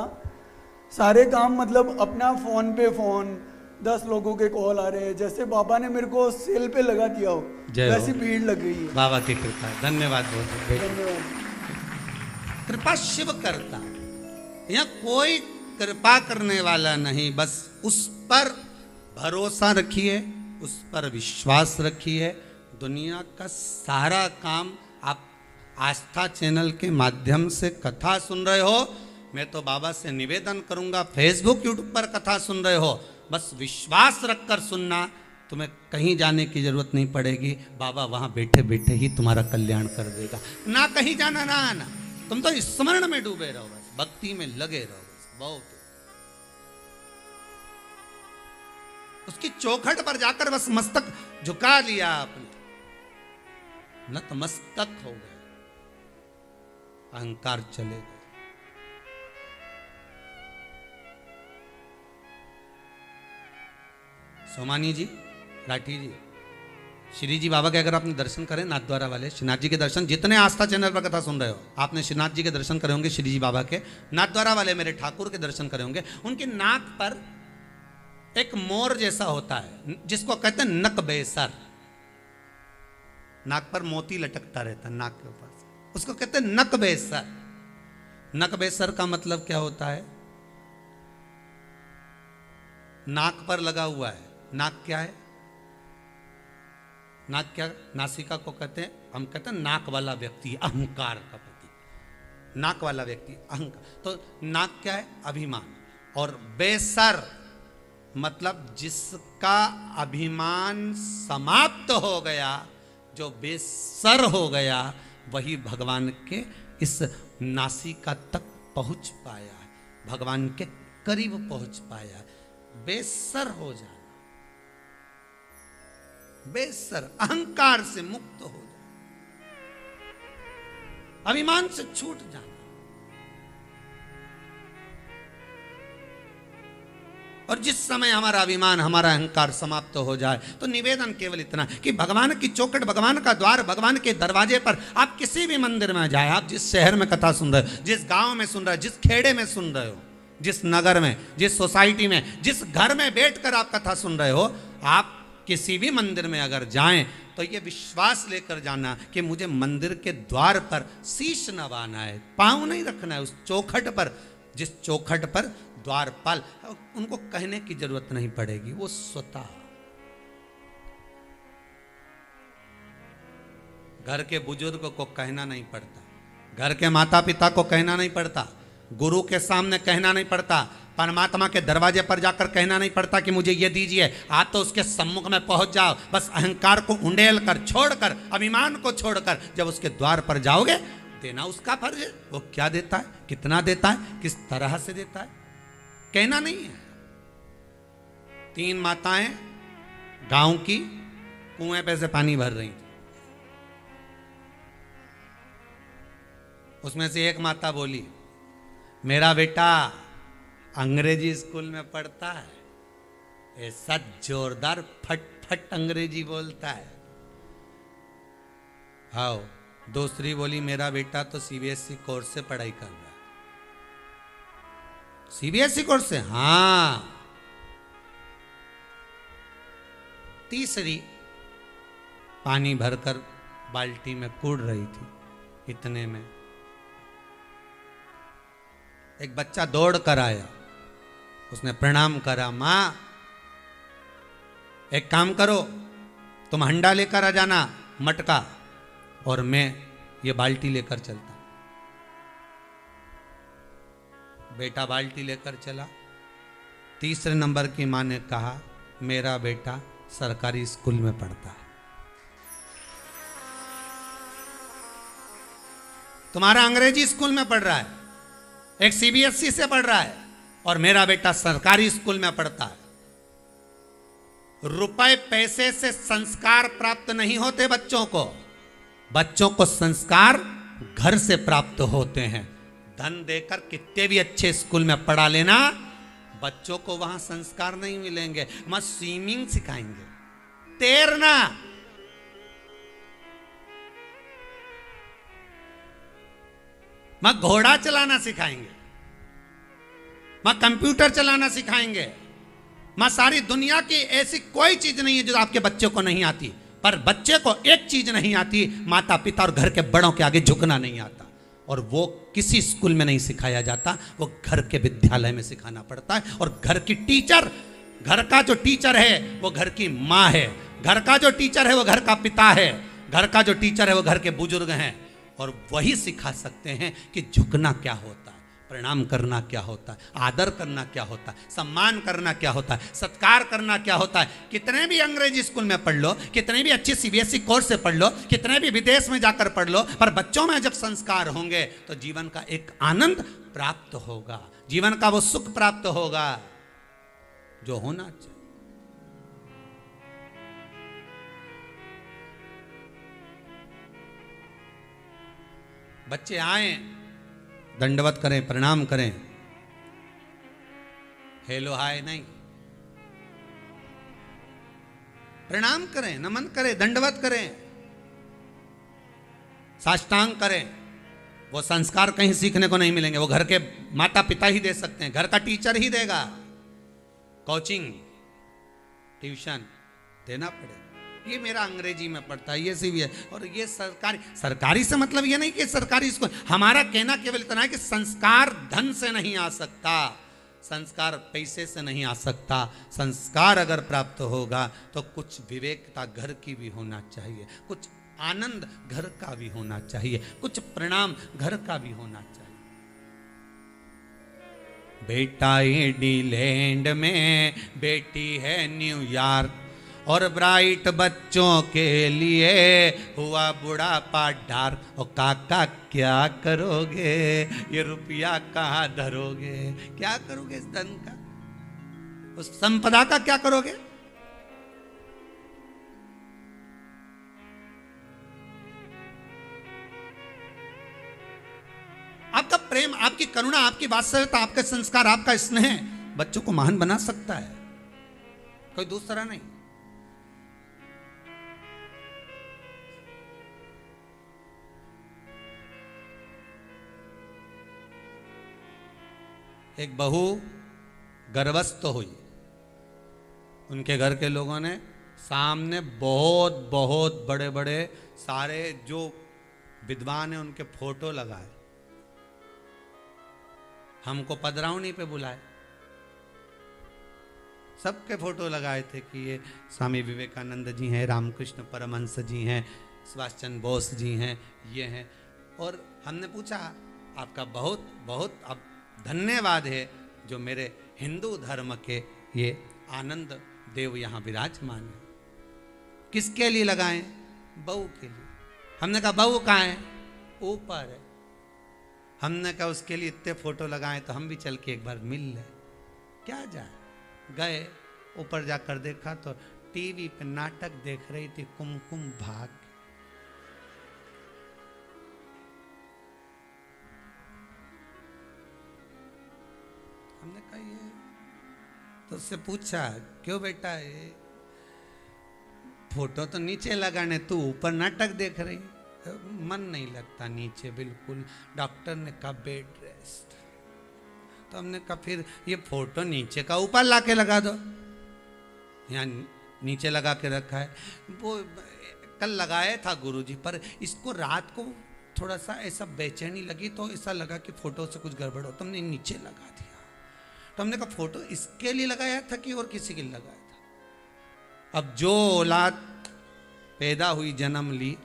सारे काम मतलब अपना फ़ोन पे फ़ोन, 10 लोगों के कॉल आ रहे हैं, जैसे बाबा ने मेरे को सेल पे लगा दिया हो वैसी भीड़ लग गई है। बाबा की कृपा, धन्यवाद बहुत। धन्यवाद। कृपा शिव करता, यहाँ कोई कृपा करने वाला नहीं, बस उस पर भरोसा रखिए, उस पर विश्वास रखिए। दुनिया का सारा काम आप आस्था चैनल के माध्यम से कथा सुन रहे हो, मैं तो बाबा से निवेदन करूंगा, फेसबुक यूट्यूब पर कथा सुन रहे हो, बस विश्वास रखकर सुनना, तुम्हें कहीं जाने की जरूरत नहीं पड़ेगी। बाबा वहां बैठे बैठे ही तुम्हारा कल्याण कर देगा। ना कहीं जाना ना आना, तुम तो स्मरण में डूबे रहो, बस भक्ति में लगे रहो, बस बहुत। उसकी चौखट पर जाकर बस मस्तक झुका लिया आपने, नतमस्तक हो गए, अहंकार चले गए। सोमानी जी, राठी जी, श्री जी बाबा के अगर आपने दर्शन करें, नाथद्वारा वाले श्रीनाथ जी के दर्शन, जितने आस्था चैनल पर कथा सुन रहे हो, आपने श्रीनाथ जी के दर्शन करे होंगे, श्री जी बाबा के, नाथद्वारा वाले मेरे ठाकुर के दर्शन करे होंगे। उनके नाक पर एक मोर जैसा होता है जिसको कहते हैं नक बेसर, नाक पर मोती लटकता रहता है नाक के ऊपर से, उसको कहते हैं नक बेसर। नक बेसर का मतलब क्या होता है? नाक पर लगा हुआ है। नाक क्या है? नाक क्या? नासिका को कहते हैं, हम कहते हैं नाक वाला व्यक्ति, अहंकार का प्रतीक, नाक वाला व्यक्ति अहंकार। तो नाक क्या है? अभिमान। और बेसर मतलब जिसका अभिमान समाप्त हो गया, जो बेसर हो गया, वही भगवान के इस नासिका तक पहुंच पाया है, भगवान के करीब पहुंच पाया है। बेसर हो जाना, बेसर, अहंकार से मुक्त हो जाना, अभिमान से छूट जाना। और जिस समय हमारा अभिमान, हमारा अहंकार समाप्त हो जाए, तो निवेदन केवल इतना कि भगवान की चौखट, भगवान का द्वार, भगवान के दरवाजे पर आप किसी भी मंदिर में जाए, आप जिस शहर में कथा सुन रहे हो, जिस गांव में सुन रहे हो, जिस खेड़े में सुन रहे हो, जिस नगर में, जिस सोसाइटी में, जिस घर में बैठकर आप कथा सुन रहे हो, आप किसी भी मंदिर में अगर जाएं तो ये विश्वास लेकर जाना कि मुझे मंदिर के द्वार पर शीश नवाना है, पांव नहीं रखना है, उस चौखट पर, जिस चौखट पर द्वारपाल, उनको कहने की जरूरत नहीं पड़ेगी, वो स्वतः घर के बुजुर्ग को कहना नहीं पड़ता, घर के माता पिता को कहना नहीं पड़ता, गुरु के सामने कहना नहीं पड़ता, परमात्मा के दरवाजे पर जाकर कहना नहीं पड़ता कि मुझे ये दीजिए, आप तो उसके सम्मुख में पहुंच जाओ, बस अहंकार को उंडेल कर, छोड़कर, अभिमान को छोड़कर जब उसके द्वार पर जाओगे, देना उसका फर्ज है, वो क्या देता है, कितना देता है, किस तरह से देता है, कहना नहीं है। 3 माताएं गांव की कुएं पे से पानी भर रही थी, उसमें से एक माता बोली, मेरा बेटा अंग्रेजी स्कूल में पढ़ता है, ऐसा जोरदार फट फट अंग्रेजी बोलता है। आओ, दूसरी बोली, मेरा बेटा तो सीबीएसई कोर्स से पढ़ाई कर रहा है। सीबीएसई कोर्स से? हाँ। तीसरी पानी भरकर बाल्टी में कूड़ रही थी, इतने में एक बच्चा दौड़ कर आया, उसने प्रणाम करा, मां एक काम करो, तुम हंडा लेकर आ जाना, मटका, और मैं ये बाल्टी लेकर चलता। बेटा बाल्टी लेकर चला। तीसरे नंबर की मां ने कहा, मेरा बेटा सरकारी स्कूल में पढ़ता है, तुम्हारा अंग्रेजी स्कूल में पढ़ रहा है, एक सीबीएसई से पढ़ रहा है, और मेरा बेटा सरकारी स्कूल में पढ़ता है। रुपए पैसे से संस्कार प्राप्त नहीं होते बच्चों को, बच्चों को संस्कार घर से प्राप्त होते हैं। धन देकर कितने भी अच्छे स्कूल में पढ़ा लेना, बच्चों को वहां संस्कार नहीं मिलेंगे। मत स्विमिंग सिखाएंगे, तैरना, मत घोड़ा चलाना सिखाएंगे, मत कंप्यूटर चलाना सिखाएंगे, मत सारी दुनिया की ऐसी कोई चीज नहीं है जो आपके बच्चे को नहीं आती। पर बच्चे को एक चीज नहीं आती, माता पिता और घर के बड़ों के आगे झुकना नहीं आता, और वो किसी स्कूल में नहीं सिखाया जाता, वो घर के विद्यालय में सिखाना पड़ता है। और घर की टीचर, घर का जो टीचर है वो घर की माँ है, घर का जो टीचर है वो घर का पिता है, घर का जो टीचर है वो घर के बुजुर्ग हैं, और वही सिखा सकते हैं कि झुकना क्या होता है, प्रणाम करना क्या होता है, आदर करना क्या होता है, सम्मान करना क्या होता है, सत्कार करना क्या होता है। कितने भी अंग्रेजी स्कूल में पढ़ लो, कितने भी अच्छी सीबीएसई कोर्स से पढ़ लो, कितने भी विदेश में जाकर पढ़ लो, पर बच्चों में जब संस्कार होंगे तो जीवन का एक आनंद प्राप्त होगा, जीवन का वो सुख प्राप्त होगा जो होना चाहिए। बच्चे आए, दंडवत करें, प्रणाम करें, हेलो हाय नहीं, प्रणाम करें, नमन करें, दंडवत करें, साष्टांग करें। वो संस्कार कहीं सीखने को नहीं मिलेंगे, वो घर के माता पिता ही दे सकते हैं, घर का टीचर ही देगा। कोचिंग, ट्यूशन देना पड़ेगा। ये मेरा अंग्रेजी में पढ़ता है, ये सी भी है, और ये सरकारी। सरकारी से मतलब ये नहीं कि सरकारी स्कूल, हमारा कहना केवल इतना है कि संस्कार धन से नहीं आ सकता, संस्कार पैसे से नहीं आ सकता। संस्कार अगर प्राप्त होगा तो कुछ विवेकता घर की भी होना चाहिए, कुछ आनंद घर का भी होना चाहिए, कुछ प्रणाम घर का भी होना चाहिए। बेटा इंग्लैंड में, बेटी है न्यूयॉर्क, और ब्राइट बच्चों के लिए हुआ बुढ़ापा डार्क। और काका क्या करोगे, ये रुपया कहाँ धरोगे, क्या करोगे इस धन का, उस संपदा का क्या करोगे। आपका प्रेम, आपकी करुणा, आपकी वात्सल्यता, आपका संस्कार, आपका स्नेह बच्चों को महान बना सकता है, कोई दूसरा नहीं। एक बहू गर्भस्थ हुई, उनके घर के लोगों ने सामने बहुत बहुत बड़े बड़े सारे जो विद्वान हैं उनके फोटो लगाए, हमको पदरावनी पे बुलाए, सबके फोटो लगाए थे कि ये स्वामी विवेकानंद जी हैं, रामकृष्ण परमहंस जी हैं, सुभाष चंद्र बोस जी हैं, ये हैं। और हमने पूछा आपका बहुत बहुत अब धन्यवाद है जो मेरे हिंदू धर्म के ये आनंद देव यहाँ विराजमान है। किसके लिए लगाए? बहू के लिए। हमने कहा बहू कहाँ है? ऊपर है। हमने कहा उसके लिए इतने फोटो लगाए तो हम भी चल के एक बार मिल ले। क्या जाए, गए ऊपर जाकर देखा तो टीवी पे नाटक देख रही थी कुमकुम भाग्य। हमने कहा ये तो उससे पूछा क्यों बेटा, ये फोटो तो नीचे लगाने, तू ऊपर नाटक देख रही? मन नहीं लगता नीचे बिल्कुल, डॉक्टर ने कहा बेड रेस्ट। तो हमने कहा फिर ये फोटो नीचे का ऊपर लाके लगा दो, यहाँ नीचे लगा के रखा है। वो कल लगाया था गुरुजी, पर इसको रात को थोड़ा सा ऐसा बेचैनी लगी तो ऐसा लगा कि फोटो से कुछ गड़बड़ हो, तुमने नीचे लगा दिया। तो हमने कहा फोटो इसके लिए लगाया था कि और किसी के लिए लगाया था? अब जो औलाद पैदा हुई, जन्म ली,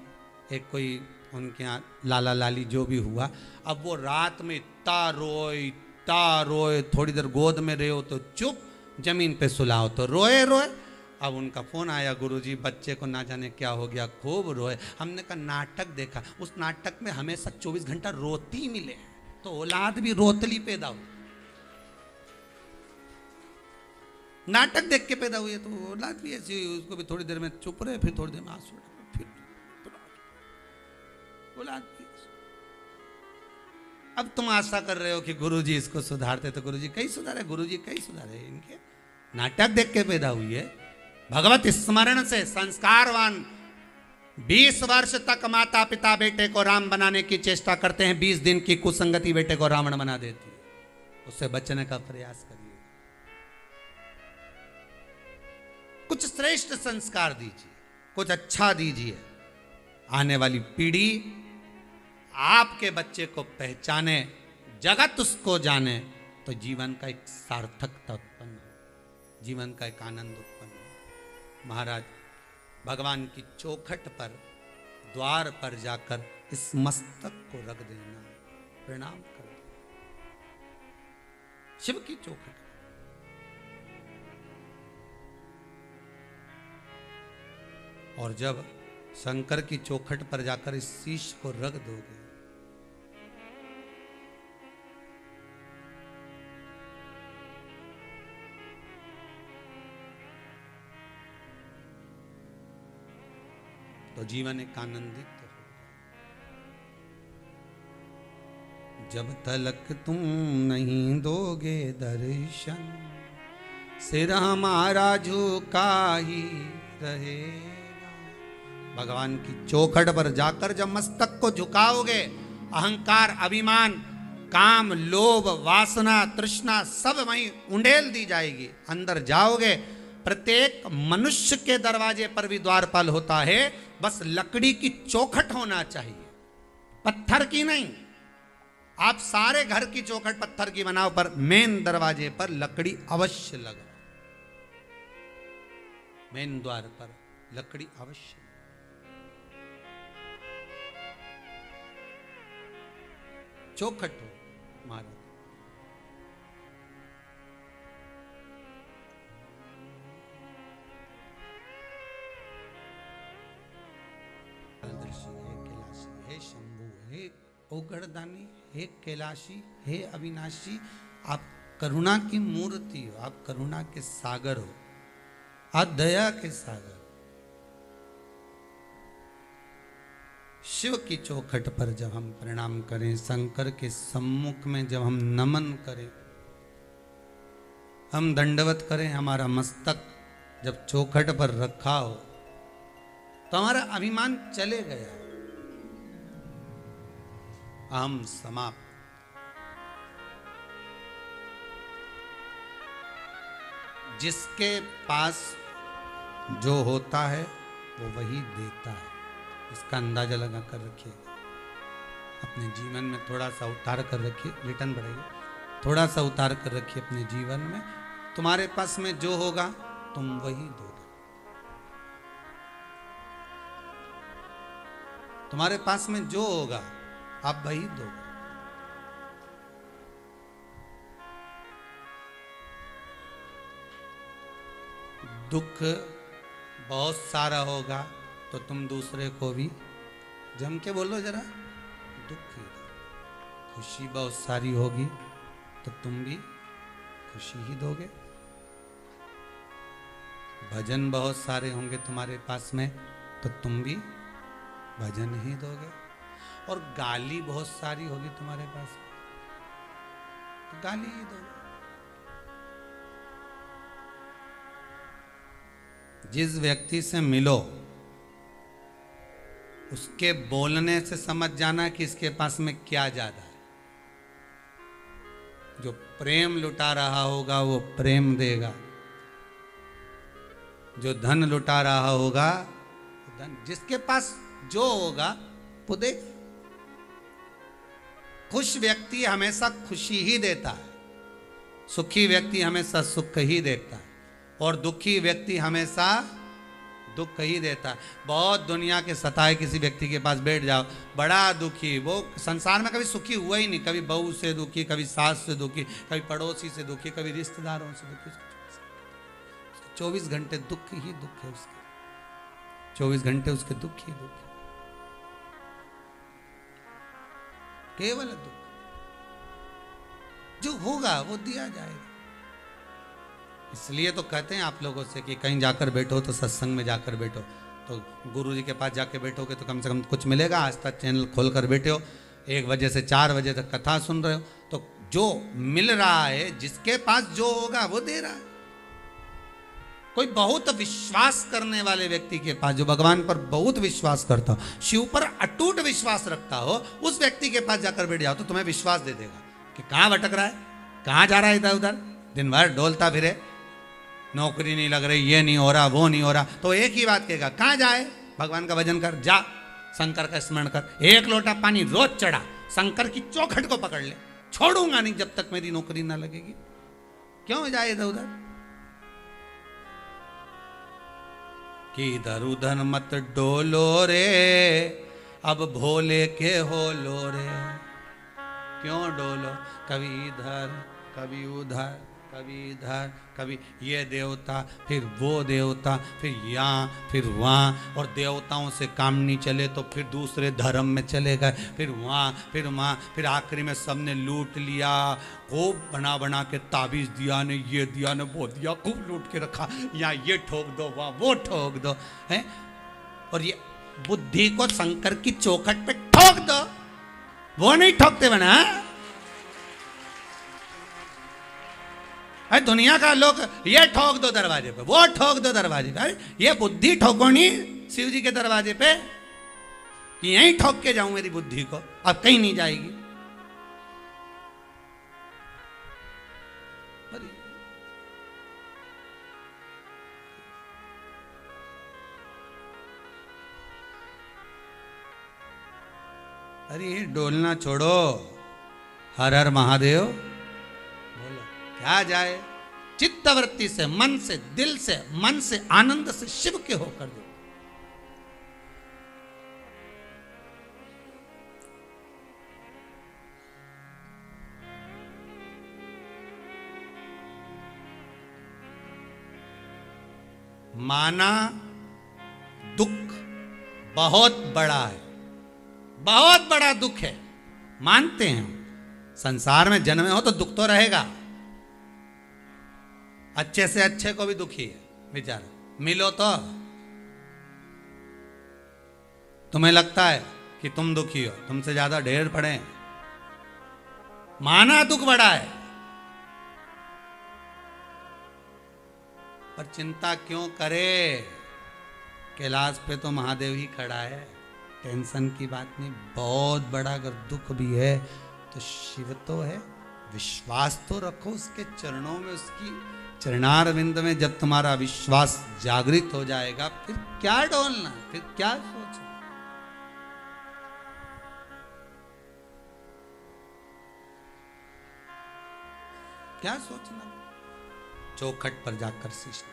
एक कोई उनके यहाँ लाला लाली जो भी हुआ, अब वो रात में इतना रोए, थोड़ी देर गोद में रहे हो तो चुप, जमीन पे सुलाओ तो रोए। अब उनका फोन आया, गुरुजी बच्चे को ना जाने क्या हो गया, खूब रोए। हमने कहा नाटक देखा, उस नाटक में हमेशा 24 घंटा रोती मिले, तो औलाद भी रोतली पैदा हुई। नाटक देख के पैदा हुई है तो औलाद भी ऐसी हुई, उसको भी थोड़ी देर में चुप रहे, फिर थोड़ी देर में आंसू, फिर औलाद भी। अब तुम आशा कर रहे हो कि गुरुजी इसको सुधारते, तो गुरुजी कहीं सुधारे, गुरुजी कहीं सुधारे, इनके नाटक देख के पैदा हुई है। भगवत स्मरण से संस्कारवान 20 वर्ष तक माता पिता बेटे को राम बनाने की चेष्टा करते हैं, 20 दिन की कुसंगति बेटे को रावण बना देती है। उससे बचने का प्रयास करिए, कुछ श्रेष्ठ संस्कार दीजिए, कुछ अच्छा दीजिए। आने वाली पीढ़ी आपके बच्चे को पहचाने, जगत उसको जाने, तो जीवन का एक सार्थकता उत्पन्न हो, जीवन का एक आनंद उत्पन्न हो। महाराज भगवान की चौखट पर, द्वार पर जाकर इस मस्तक को रख देना, प्रणाम कर देना। शिव की चौखट, और जब शंकर की चौखट पर जाकर इस शीश को रख दोगे, तो जीवन एक आनंदित हो। जब तलक तुम नहीं दोगे दर्शन, सिर हमारा झुका ही रहेगा। भगवान की चौखट पर जाकर जब मस्तक को झुकाओगे, अहंकार, अभिमान, काम, लोभ, वासना, तृष्णा सब वहीं उंडेल दी जाएगी। अंदर जाओगे, प्रत्येक मनुष्य के दरवाजे पर भी द्वारपाल होता है, बस लकड़ी की चौखट होना चाहिए, पत्थर की नहीं। आप सारे घर की चौखट पत्थर की बनाओ, पर मेन दरवाजे पर लकड़ी अवश्य लगाओ, मेन द्वार पर लकड़ी अवश्य। चौखट हो महाराज। दर्शी हे कैलाशी, हे शंभु, हे ओगड़दानी, हे कैलाशी, हे अविनाशी, आप करुणा की मूर्ति हो, आप करुणा के सागर हो, आप दया के सागर। शिव की चौखट पर जब हम प्रणाम करें, शंकर के सम्मुख में जब हम नमन करें, हम दंडवत करें, हमारा मस्तक जब चौखट पर रखा हो तो हमारा अभिमान चले गया, अहम समाप्त। जिसके पास जो होता है वो वही देता है, इसका अंदाजा लगा कर रखिएगा। अपने जीवन में थोड़ा सा उतार कर रखिए, रिटर्न बढ़ाइए, थोड़ा सा उतार कर रखिए अपने जीवन में। तुम्हारे पास में जो होगा तुम वही दोगे, तुम्हारे पास में जो होगा आप वही दोगे। दुख बहुत सारा होगा तो तुम दूसरे को भी जम के बोलो जरा, दुख ही दो। खुशी बहुत सारी होगी तो तुम भी खुशी ही दोगे। भजन बहुत सारे होंगे तुम्हारे पास में तो तुम भी भजन ही दोगे। और गाली बहुत सारी होगी तुम्हारे पास में तो गाली ही दोगे। जिस व्यक्ति से मिलो उसके बोलने से समझ जाना कि इसके पास में क्या ज्यादा है। जो प्रेम लुटा रहा होगा वो प्रेम देगा, जो धन लुटा रहा होगा वो धन, जिसके पास जो होगा वो देगा। खुश व्यक्ति हमेशा खुशी ही देता है, सुखी व्यक्ति हमेशा सुख ही देता है, और दुखी व्यक्ति हमेशा दुख ही देता है। बहुत दुनिया के सताए किसी व्यक्ति के पास बैठ जाओ, बड़ा दुखी, वो संसार में कभी सुखी हुआ ही नहीं। कभी बहू से दुखी, कभी सास से दुखी, कभी पड़ोसी से दुखी, कभी रिश्तेदारों से दुखी। 24 घंटे दुख ही दुख है उसके, 24 घंटे उसके दुख ही दुख है, केवल दुख। जो होगा वो दिया जाएगा। इसलिए तो कहते हैं आप लोगों से कि कहीं जाकर बैठो तो सत्संग में जाकर बैठो, तो गुरु जी के पास जाकर बैठोगे तो कम से कम कुछ मिलेगा। आज तक चैनल खोल कर बैठे हो, 1 बजे से 4 बजे तक कथा सुन रहे हो, तो जो मिल रहा है, जिसके पास जो होगा वो दे रहा है। कोई बहुत विश्वास करने वाले व्यक्ति के पास, जो भगवान पर बहुत विश्वास करता हो, शिव पर अटूट विश्वास रखता हो, उस व्यक्ति के पास जाकर बैठ जाओ तो तुम्हें विश्वास दे देगा कि कहाँ भटक रहा है, कहाँ जा रहा है इधर उधर, दिन भर डोलता फिरे, नौकरी नहीं लग रही, ये नहीं हो रहा, वो नहीं हो रहा, तो एक ही बात कहेगा, कहाँ जाए, भगवान का भजन कर, जा शंकर का स्मरण कर, 1 लोटा पानी रोज चढ़ा, शंकर की चौखट को पकड़ ले, छोड़ूंगा नहीं जब तक मेरी नौकरी ना लगेगी। क्यों जाए इधर उधर, कि इधर उधर मत डोलो रे, अब भोले के हो लो रे। क्यों डोलो, कभी इधर कभी उधर, कभी इधर, कभी ये देवता, फिर वो देवता, फिर यहाँ फिर वहाँ, और देवताओं से काम नहीं चले तो फिर दूसरे धर्म में चले गए, फिर वहाँ फिर आखिरी में सबने लूट लिया, खूब बना बना के ताबीज दिया ने, ये दिया ने, वो दिया, खूब लूट के रखा, यहाँ ये ठोक दो, वहाँ वो ठोक दो है। और ये बुद्धि को शंकर की चौखट पे ठोक दो, वो नहीं ठोकते बना। अरे दुनिया का लोग ये ठोक दो दरवाजे पे, वो ठोक दो दरवाजे पे, अरे ये बुद्धि ठोको नहीं शिव जी के दरवाजे पे कि यहीं ठोक के जाऊं मेरी बुद्धि को, अब कहीं नहीं जाएगी। अरे डोलना छोड़ो, हर हर महादेव बोलो, क्या जाए, चित्तवृत्ति से, मन से, दिल से, मन से, आनंद से शिव के होकर दो। माना दुख बहुत बड़ा है, बहुत बड़ा दुख है, मानते हैं। संसार में जन्मे हो तो दुख तो रहेगा, अच्छे से अच्छे को भी दुखी है बेचारा, मिलो तो तुम्हें लगता है कि तुम दुखी हो, तुमसे ज्यादा ढेर पड़े हैं। माना दुख बड़ा है, पर चिंता क्यों करे, कैलाश पे तो महादेव ही खड़ा है, टेंशन की बात नहीं। बहुत बड़ा अगर दुख भी है तो शिव तो है, विश्वास तो रखो उसके चरणों में, उसकी चरणार विंद में। जब तुम्हारा विश्वास जागृत हो जाएगा फिर क्या डोलना, फिर क्या सोचना। क्या सोचना। चौखट पर जाकर शीश,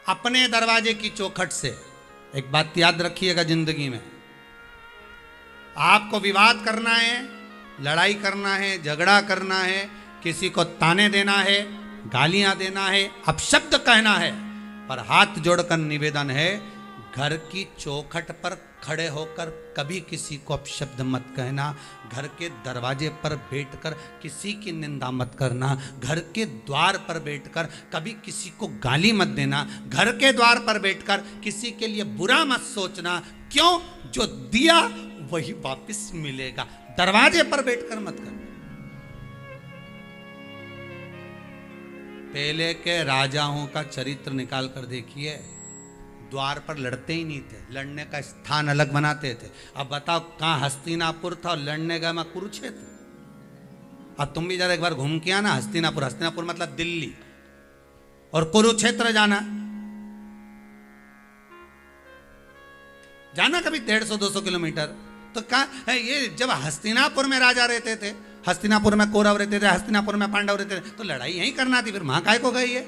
अपने दरवाजे की चौखट से। एक बात याद रखिएगा जिंदगी में, आपको विवाद करना है, लड़ाई करना है, झगड़ा करना है, किसी को ताने देना है, गालियां देना है, अपशब्द कहना है, पर हाथ जोड़कर निवेदन है, घर की चौखट पर खड़े होकर कभी किसी को अपशब्द मत कहना, घर के दरवाजे पर बैठकर किसी की निंदा मत करना, घर के द्वार पर बैठकर कभी किसी को गाली मत देना, घर के द्वार पर बैठकर किसी के लिए बुरा मत सोचना। क्यों? जो दिया वही वापस मिलेगा। दरवाजे पर बैठकर मत करना। पहले के राजाओं का चरित्र निकाल कर देखिए, द्वार पर लड़ते ही नहीं थे, लड़ने का स्थान अलग बनाते थे। अब बताओ कहाँ हस्तिनापुर था और लड़ने का मैं कुरुक्षेत्र। अब तुम भी जरा एक बार घूम के आना हस्तिनापुर, हस्तिनापुर मतलब दिल्ली, और कुरुक्षेत्र जाना, जाना कभी 150-200 किलोमीटर। तो कहा है ये, जब हस्तिनापुर में राजा रहते थे, हस्तिनापुर में कौरव रहते थे, हस्तिनापुर में पांडव रहते थे, तो लड़ाई यहीं करना थी। फिर वहां काय को गई है,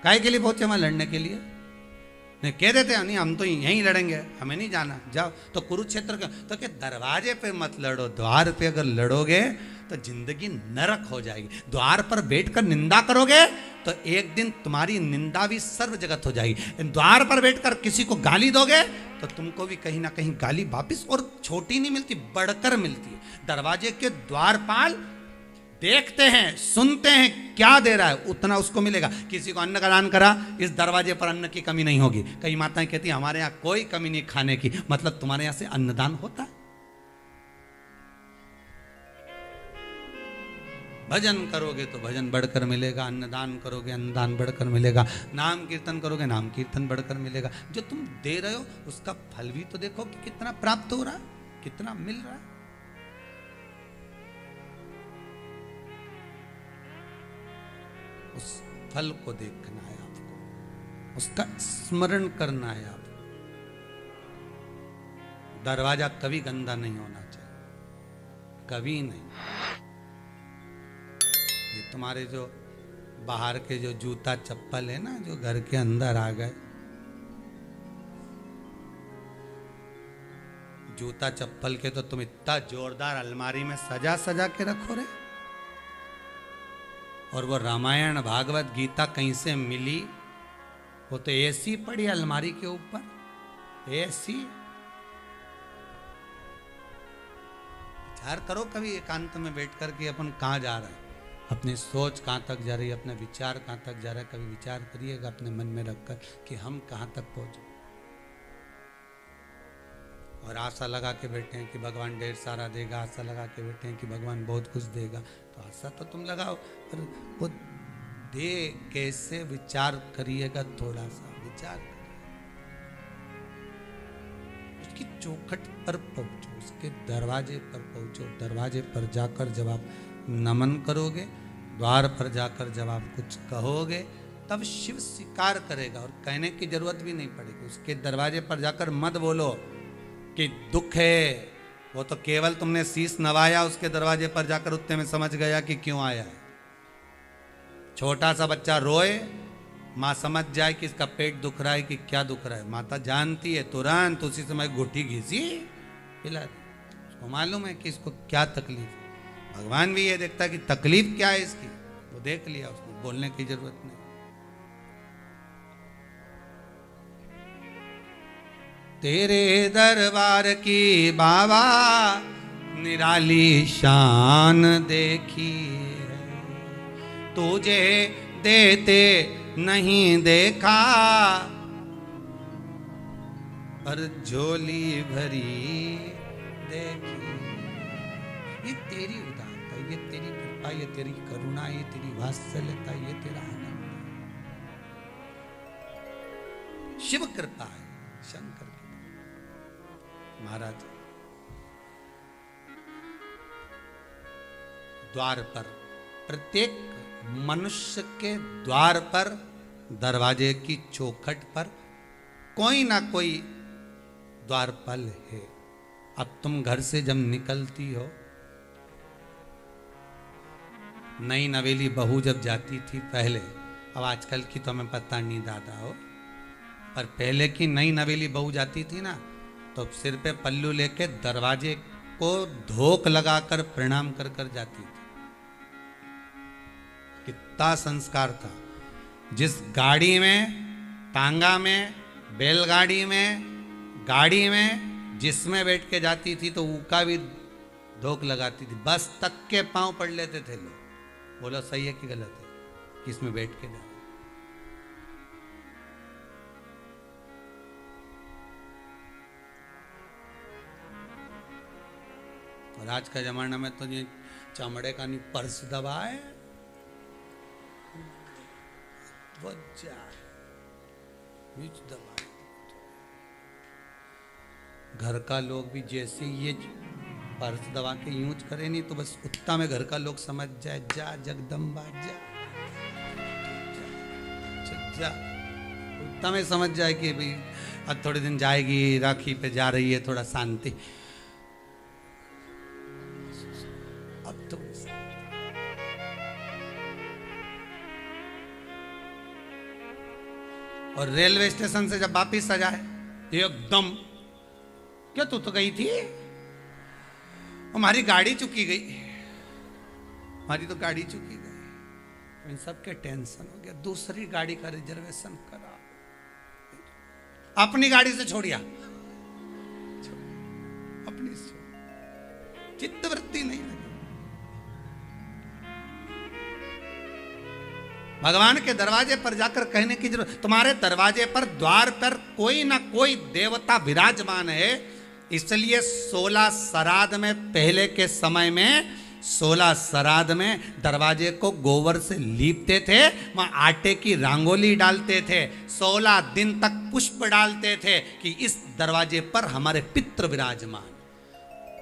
काय के लिए पहुंचे वहां लड़ने के लिए? नहीं कह देते नहीं हम तो यहीं लड़ेंगे, हमें नहीं जाना, जाओ। तो कुरुक्षेत्र का तो क्या दरवाजे पे मत लड़ो, द्वार पे अगर लड़ोगे तो जिंदगी नरक हो जाएगी। द्वार पर बैठकर निंदा करोगे तो एक दिन तुम्हारी निंदा भी सर्व जगत हो जाएगी। द्वार पर बैठकर किसी को गाली दोगे तो तुमको भी कहीं ना कहीं गाली वापिस, और छोटी नहीं मिलती, बढ़कर मिलती है। दरवाजे के द्वारपाल देखते हैं, सुनते हैं, क्या दे रहा है उतना उसको मिलेगा। किसी को अन्न का दान करा, इस दरवाजे पर अन्न की कमी नहीं होगी। कई माताएं कहती हैं हमारे यहाँ कोई कमी नहीं खाने की, मतलब तुम्हारे यहाँ से अन्नदान होता है। भजन करोगे तो भजन बढ़कर मिलेगा, अन्नदान करोगे अन्नदान बढ़कर मिलेगा, नाम कीर्तन करोगे नाम कीर्तन बढ़कर मिलेगा। जो तुम दे रहे हो उसका फल भी तो देखो कि कितना प्राप्त हो रहा है, कितना मिल रहा है। उस फल को देखना है आपको, उसका स्मरण करना है आपको। दरवाजा कभी गंदा नहीं होना चाहिए, कभी नहीं। ये तुम्हारे जो बाहर के जो जूता चप्पल है ना, जो घर के अंदर आ गए, जूता चप्पल के तो तुम इतना जोरदार अलमारी में सजा सजा के रखो रे। और वो रामायण भागवत गीता कहीं से मिली? वो तो ऐसी पड़ी अलमारी के ऊपर, ऐसी। विचार करो कभी एकांत में बैठ कर के अपन कहाँ जा रहे हैं, अपनी सोच कहाँ तक जा रही है, अपने विचार कहाँ तक जा रहा है। कभी विचार करिएगा अपने मन में रखकर कि हम कहाँ तक पहुँचे। और आशा लगा के बैठे हैं कि भगवान ढेर सारा देगा, आशा लगा के बैठे हैं कि भगवान बहुत कुछ देगा। तो आशा तो तुम लगाओ, पर वो दे कैसे, विचार करिएगा, थोड़ा सा विचार करिए। उसकी चौखट पर पहुंचो, उसके दरवाजे पर पहुंचो। दरवाजे पर जाकर जब आप नमन करोगे, द्वार पर जाकर जब आप कुछ कहोगे, तब शिव स्वीकार करेगा और कहने की जरूरत भी नहीं पड़ेगी। उसके दरवाजे पर जाकर मत बोलो कि दुख है, वो तो केवल तुमने शीश नवाया, उसके दरवाजे पर जाकर उतने में समझ गया कि क्यों आया है। छोटा सा बच्चा रोए, माँ समझ जाए कि इसका पेट दुख रहा है कि क्या दुख रहा है, माता जानती है, तुरंत उसी समय घुट्टी घिसी पिला दी। उसको मालूम है कि इसको क्या तकलीफ है। भगवान भी ये देखता है कि तकलीफ क्या है इसकी, वो देख लिया, उसको बोलने की जरूरत नहीं। तेरे दरबार की बाबा निराली शान देखी है, तुझे देते नहीं देखा, पर झोली भरी देखी। ये तेरी उदारता, ये तेरी कृपा, ये तेरी करुणा, ये तेरी वात्सल्यता, ये तेरा आनंद। शिव कृपा है, शंकर की। महाराज द्वार पर, प्रत्येक मनुष्य के द्वार पर, दरवाजे की चौखट पर कोई ना कोई द्वारपाल है। अब तुम घर से जब निकलती हो, नई नवेली बहू जब जाती थी पहले, अब आजकल की तो हमें पता नहीं दादा हो, पर पहले की नई नवेली बहू जाती थी ना, तो सिर पे पल्लू लेके दरवाजे को धोक लगाकर प्रणाम कर कर जाती थी। कितना संस्कार था। जिस गाड़ी में, टांगा में, बैलगाड़ी में, गाड़ी में जिसमें बैठ के जाती थी तो ऊका भी धोक लगाती थी। बस तक के पांव पड़ लेते थे लोग। बोलो सही है कि गलत है? किसमें बैठ के जा। और आज का जमाना में तो ये चमड़े का नहीं, पर्स दबाए दबाए। घर का लोग भी जैसे ये पर्स दबा के यूज करे नहीं तो बस उतना में घर का लोग समझ जाए, जा जगदम्बा जा, जा उतना में समझ जाए कि भाई अब थोड़े दिन जाएगी, राखी पे जा रही है, थोड़ा शांति। अब तो और रेलवे स्टेशन से जब वापिस आ जाए एकदम, क्या तू तो गई थी, हमारी गाड़ी चुकी गई, हमारी तो गाड़ी चुकी गई। इन सबके टेंशन हो गया, दूसरी गाड़ी का रिजर्वेशन करा, अपनी गाड़ी से छोड़िया, अपनी से चित्तवृत्ति नहीं लगी। भगवान के दरवाजे पर जाकर कहने की जरूरत, तुम्हारे दरवाजे पर, द्वार पर कोई ना कोई देवता विराजमान है। इसलिए 16 श्राद्ध में, पहले के समय में 16 श्राद्ध में दरवाजे को गोबर से लीपते थे, वहां आटे की रंगोली डालते थे, 16 दिन तक पुष्प डालते थे कि इस दरवाजे पर हमारे पितृ विराजमान।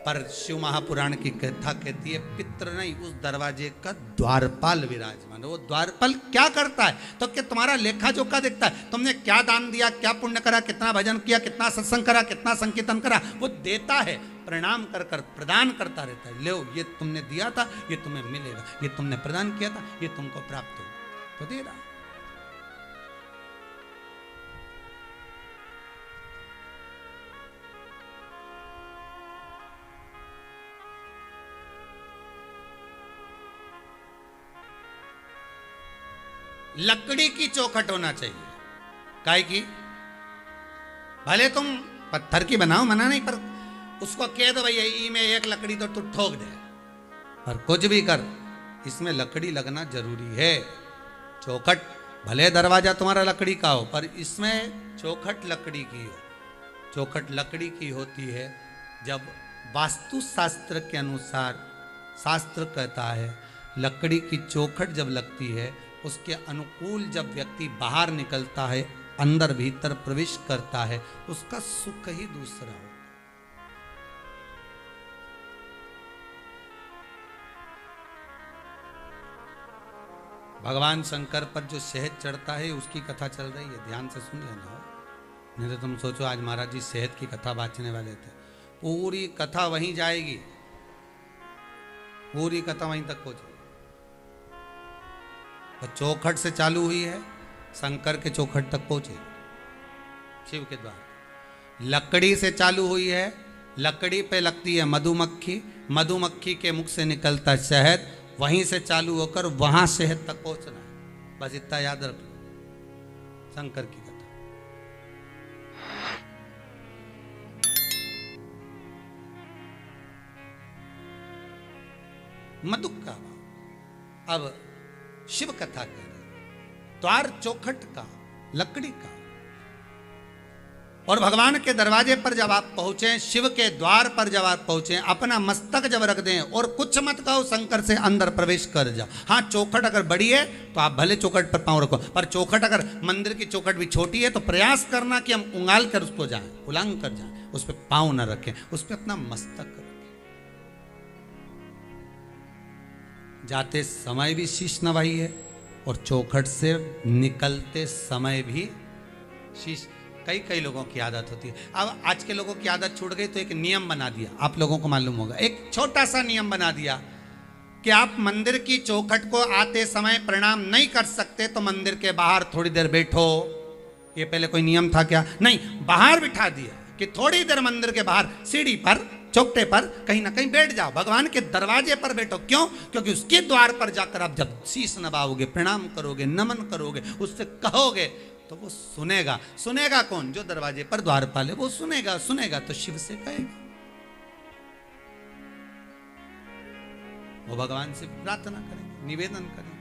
पर शिव महापुराण की कथा कहती है पितृ नहीं, उस दरवाजे का द्वारपाल विराजमान। वो द्वारपाल क्या करता है? तो क्या तुम्हारा लेखा जोखा देखता है, तुमने क्या दान दिया, क्या पुण्य करा, कितना भजन किया, कितना सत्संग करा, कितना संकीर्तन करा, वो देता है, प्रणाम कर कर प्रदान करता रहता है। लो ये तुमने दिया था, ये तुम्हें मिलेगा, ये तुमने प्रदान किया था, ये तुमको प्राप्त होगा, तो दे रहा। लकड़ी की चौखट होना चाहिए। काहे की? भले तुम पत्थर की बनाओ, मना नहीं, पर उसको कह दो भैया ई में एक लकड़ी तो तू ठोक दे, और कुछ भी कर, इसमें लकड़ी लगना जरूरी है। चौखट भले दरवाजा तुम्हारा लकड़ी का हो, पर इसमें चौखट लकड़ी की हो। चौखट लकड़ी की होती है जब वास्तु शास्त्र के अनुसार, शास्त्र कहता है लकड़ी की चौखट जब लगती है, उसके अनुकूल जब व्यक्ति बाहर निकलता है, अंदर भीतर प्रवेश करता है, उसका सुख ही दूसरा हो। भगवान शंकर पर जो शहद चढ़ता है उसकी कथा चल रही है, ध्यान से सुन लेना हो, नहीं तो तुम सोचो आज महाराज जी शहद की कथा बांटने वाले थे। पूरी कथा वहीं जाएगी, पूरी कथा वहीं तक पहुंचेगी। तो चौखट से चालू हुई है, शंकर के चौखट तक पहुंचे, शिव के द्वार। लकड़ी से चालू हुई है, लकड़ी पे लगती है मधुमक्खी, मधुमक्खी के मुख से निकलता शहद, वहीं से चालू होकर वहां शहद तक पहुंचना है। बस इतना याद रख लो, शंकर की कथा। मधुक का भाव। अब शिव कथा कह रहे, द्वार चौखट का, लकड़ी का, और भगवान के दरवाजे पर जब आप पहुंचे, शिव के द्वार पर जब आप पहुंचे, अपना मस्तक जब रख दें और कुछ मत कहो, शंकर से अंदर प्रवेश कर जाओ। हाँ, चौखट अगर बड़ी है तो आप भले चौखट पर पांव रखो, पर चौखट अगर मंदिर की चौखट भी छोटी है तो प्रयास करना कि हम उंगाल कर उसको जाएं, उलांग कर जाएं, उस पर पांव न रखें, उस पर अपना मस्तक रखें। जाते समय भी शीश नवाई है और चौखट से निकलते समय भी शीश। कई लोगों की आदत होती है। अब आज के लोगों की आदत छूट गई तो एक नियम बना दिया, आप लोगों को मालूम होगा, एक छोटा सा नियम बना दिया कि आप मंदिर की चौखट को आते समय प्रणाम नहीं कर सकते तो मंदिर के बाहर थोड़ी देर बैठो। ये पहले कोई नियम था क्या? नहीं, बाहर बिठा दिया कि थोड़ी देर मंदिर के बाहर सीढ़ी पर, चौकटे पर कहीं ना कहीं बैठ जाओ, भगवान के दरवाजे पर बैठो। क्यों? क्योंकि उसके द्वार पर जाकर आप जब शीश नवाओगे, प्रणाम करोगे, नमन करोगे, उससे कहोगे तो वो सुनेगा। सुनेगा कौन? जो दरवाजे पर द्वारपाल है, वो सुनेगा। सुनेगा तो शिव से कहेगा, वो भगवान से प्रार्थना करेंगे, निवेदन करेंगे।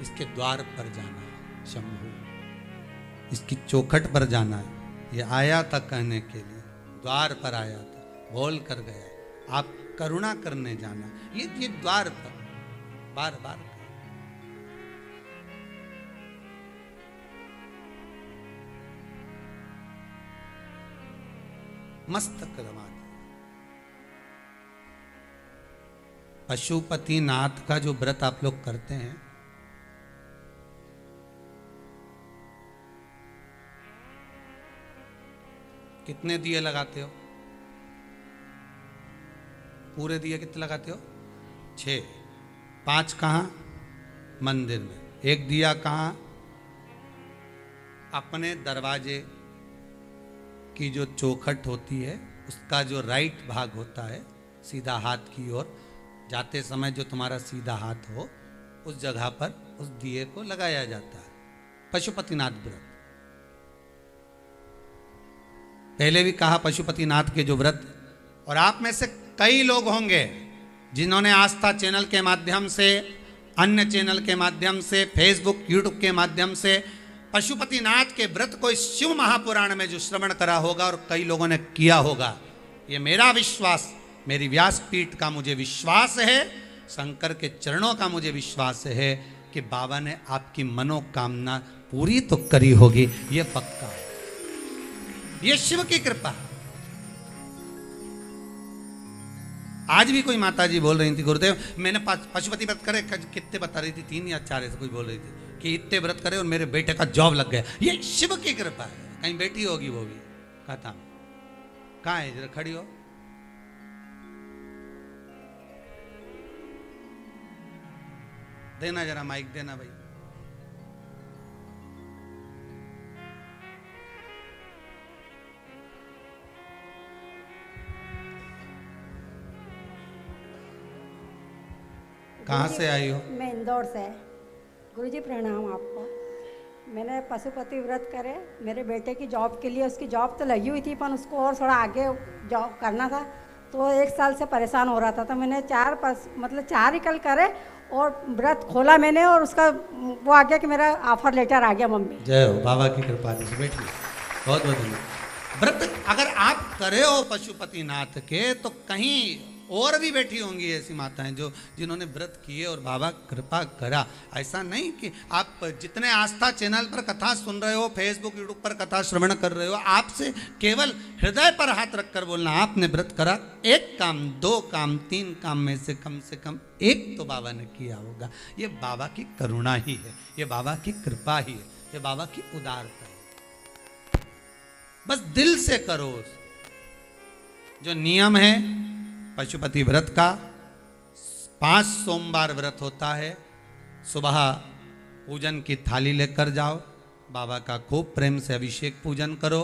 इसके द्वार पर जाना है शंभू, इसकी चौखट पर जाना है। ये आया था कहने के लिए, द्वार पर आया था, बोल कर गया। आप करुणा करने जाना, ये द्वार पर बार बार मस्तक रमा दे। पशुपति नाथ का जो व्रत आप लोग करते हैं, कितने दिए लगाते हो? पूरे दिए कितने लगाते हो? 6। 5 कहाँ? मंदिर में। एक दिया कहाँ? अपने दरवाजे की जो चौखट होती है उसका जो राइट भाग होता है, सीधा हाथ की ओर जाते समय जो तुम्हारा सीधा हाथ हो, उस जगह पर उस दिए को लगाया जाता है। पशुपतिनाथ व्रत पहले भी कहा, पशुपतिनाथ के जो व्रत। और आप में से कई लोग होंगे जिन्होंने आस्था चैनल के माध्यम से, अन्य चैनल के माध्यम से, फेसबुक यूट्यूब के माध्यम से पशुपतिनाथ के व्रत को इस शिव महापुराण में जो श्रवण करा होगा और कई लोगों ने किया होगा। ये मेरा विश्वास, मेरी व्यासपीठ का मुझे विश्वास है, शंकर के चरणों का मुझे विश्वास है कि बाबा ने आपकी मनोकामना पूरी तो करी होगी, ये पक्का है। ये शिव की कृपा। आज भी कोई माता जी बोल रही थी, गुरुदेव मैंने पशुपति व्रत करे, कितने बता रही थी, 3 या 4 ऐसे कोई बोल रही थी कि इतने व्रत करे और मेरे बेटे का जॉब लग गया। ये शिव की कृपा है। कहीं बेटी होगी वो भी, कहता हूं कहाँ है, जरा खड़ी हो। देना जरा माइक देना भाई। कहाँ से आई हो? मैं इंदौर से। गुरुजी प्रणाम आपको। मैंने पशुपति व्रत करे, मेरे बेटे की जॉब के लिए, उसकी जॉब तो लगी हुई थी पर उसको और थोड़ा आगे जॉब करना था, तो 1 साल से परेशान हो रहा था। तो मैंने 4 ही कल करे और व्रत खोला मैंने, और उसका वो आ गया कि मेरा ऑफर लेटर आ गया मम्मी। जय हो, बाबा की कृपा से। बैठिए, बहुत बहुत धन्यवाद। व्रत अगर आप करे हो पशुपतिनाथ के, तो कहीं और भी बैठी होंगी ऐसी माताएं जो जिन्होंने व्रत किए और बाबा कृपा करा। ऐसा नहीं कि आप जितने आस्था चैनल पर कथा सुन रहे हो, फेसबुक यूट्यूब पर कथा श्रवण कर रहे हो, आपसे केवल हृदय पर हाथ रखकर बोलना, आपने व्रत करा, 1 काम 2 काम 3 काम में से कम 1 तो बाबा ने किया होगा। ये बाबा की करुणा ही है, ये बाबा की कृपा ही है, ये बाबा की उदारता है। बस दिल से करो। जो नियम है पशुपति व्रत का, 5 सोमवार व्रत होता है। सुबह पूजन की थाली लेकर जाओ, बाबा का खूब प्रेम से अभिषेक पूजन करो,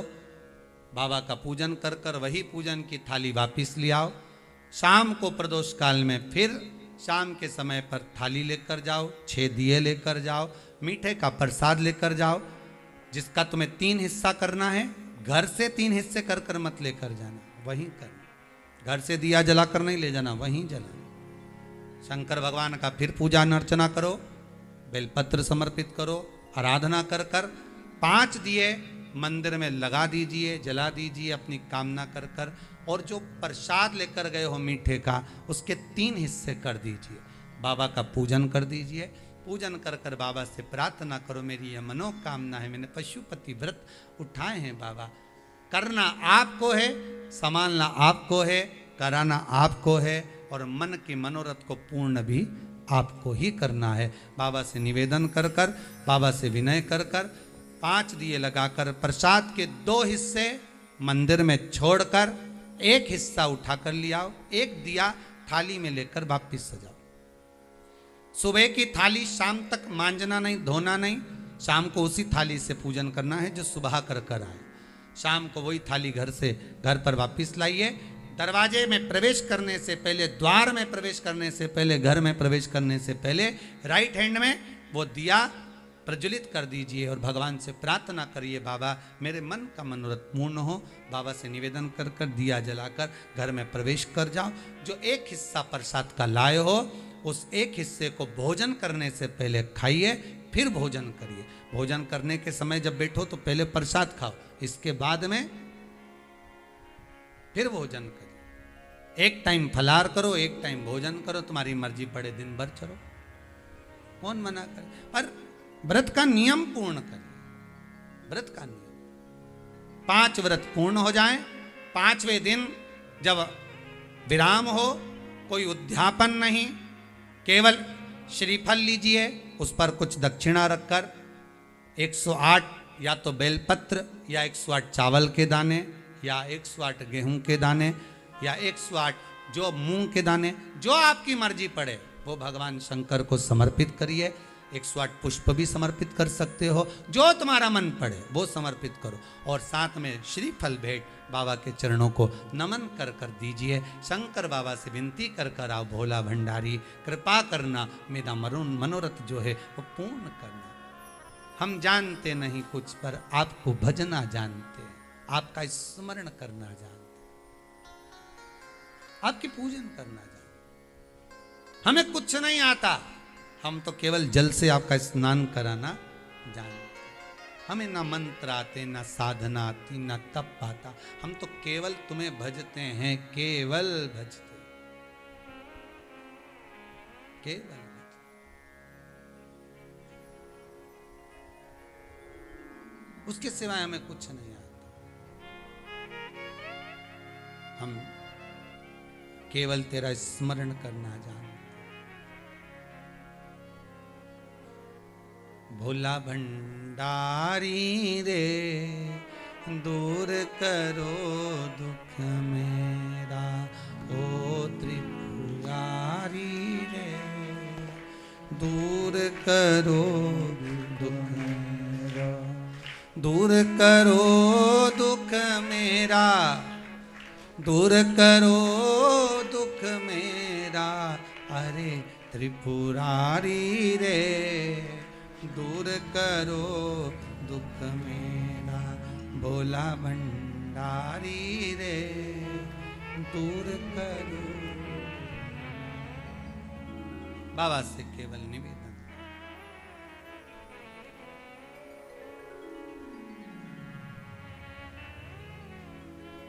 बाबा का पूजन कर कर वही पूजन की थाली वापिस ले आओ। शाम को प्रदोष काल में फिर शाम के समय पर थाली लेकर जाओ, 6 दिए लेकर जाओ, मीठे का प्रसाद लेकर जाओ, जिसका तुम्हें 3 हिस्सा करना है। घर से 3 हिस्से कर कर मत लेकर जाना, वहीं करना। घर से दिया जलाकर नहीं ले जाना, वहीं जलाना। शंकर भगवान का फिर पूजा अर्चना करो, बेलपत्र समर्पित करो, आराधना कर कर 5 दिए मंदिर में लगा दीजिए, जला दीजिए अपनी कामना कर कर। और जो प्रसाद लेकर गए हो मीठे का, उसके 3 हिस्से कर दीजिए। बाबा का पूजन कर दीजिए। पूजन कर कर बाबा से प्रार्थना करो, मेरी यह मनोकामना है, मैंने पशुपति व्रत उठाए हैं बाबा, करना आपको है, संभालना आपको है, कराना आपको है, और मन के मनोरथ को पूर्ण भी आपको ही करना है। बाबा से निवेदन कर कर, बाबा से विनय कर कर 5 दिए लगाकर प्रसाद के 2 हिस्से मंदिर में छोड़कर 1 हिस्सा उठा कर ले आओ। 1 दिया थाली में लेकर वापिस सजाओ। सुबह की थाली शाम तक मांजना नहीं, धोना नहीं, शाम को उसी थाली से पूजन करना है जो सुबह कर कर आए। शाम को वही थाली घर पर वापिस लाइए। दरवाजे में प्रवेश करने से पहले, द्वार में प्रवेश करने से पहले, घर में प्रवेश करने से पहले राइट हैंड में वो दिया प्रज्वलित कर दीजिए और भगवान से प्रार्थना करिए, बाबा मेरे मन का मनोरथ पूर्ण हो। बाबा से निवेदन कर कर दिया जलाकर घर में प्रवेश कर जाओ। जो 1 हिस्सा प्रसाद का लाए हो, उस 1 हिस्से को भोजन करने से पहले खाइए, फिर भोजन करिए। भोजन करने के समय जब बैठो तो पहले प्रसाद खाओ, इसके बाद में फिर भोजन करिए। 1 टाइम फलाहार करो, 1 टाइम भोजन करो, तुम्हारी मर्जी पड़े दिन भर चलो, कौन मना करे। पर व्रत का नियम पूर्ण करिए, व्रत का नियम। 5 व्रत पूर्ण हो जाएं, 5वें दिन जब विराम हो, कोई उद्यापन नहीं, केवल श्रीफल लीजिए, उस पर कुछ दक्षिणा रखकर 108 या तो बेलपत्र या 108 चावल के दाने या 108 गेहूं के दाने या 108 जो मूंग के दाने, जो आपकी मर्जी पड़े वो भगवान शंकर को समर्पित करिए। 108 पुष्प भी समर्पित कर सकते हो, जो तुम्हारा मन पड़े वो समर्पित करो। और साथ में श्रीफल भेंट बाबा के चरणों को नमन कर कर दीजिए। शंकर बाबा से विनती कर कर आओ, भोला भंडारी कृपा करना, मेरा मनोरथ जो है वो पूर्ण करना। हम जानते नहीं कुछ, पर आपको भजना जानते हैं, आपका स्मरण करना जानते, आपकी पूजन करना जानते। हमें कुछ नहीं आता, हम तो केवल जल से आपका स्नान कराना जानते। हमें ना मंत्र आते, ना साधना आती, ना तप आता, हम तो केवल तुम्हें भजते हैं, केवल भजते, केवल भजते। उसके सिवाय हमें कुछ नहीं आता। हम केवल तेरा स्मरण करना जानते। भोला भंडारी रे दूर करो दुख मेरा, ओ त्रिपुरारी रे दूर करो दुख मेरा, दूर करो दुख मेरा, दूर करो दुख मेरा, अरे त्रिपुरारी रे दूर करो दुख मेरा, भोला भंडारी रे दूर करो। बाबा से केवल निवेदन।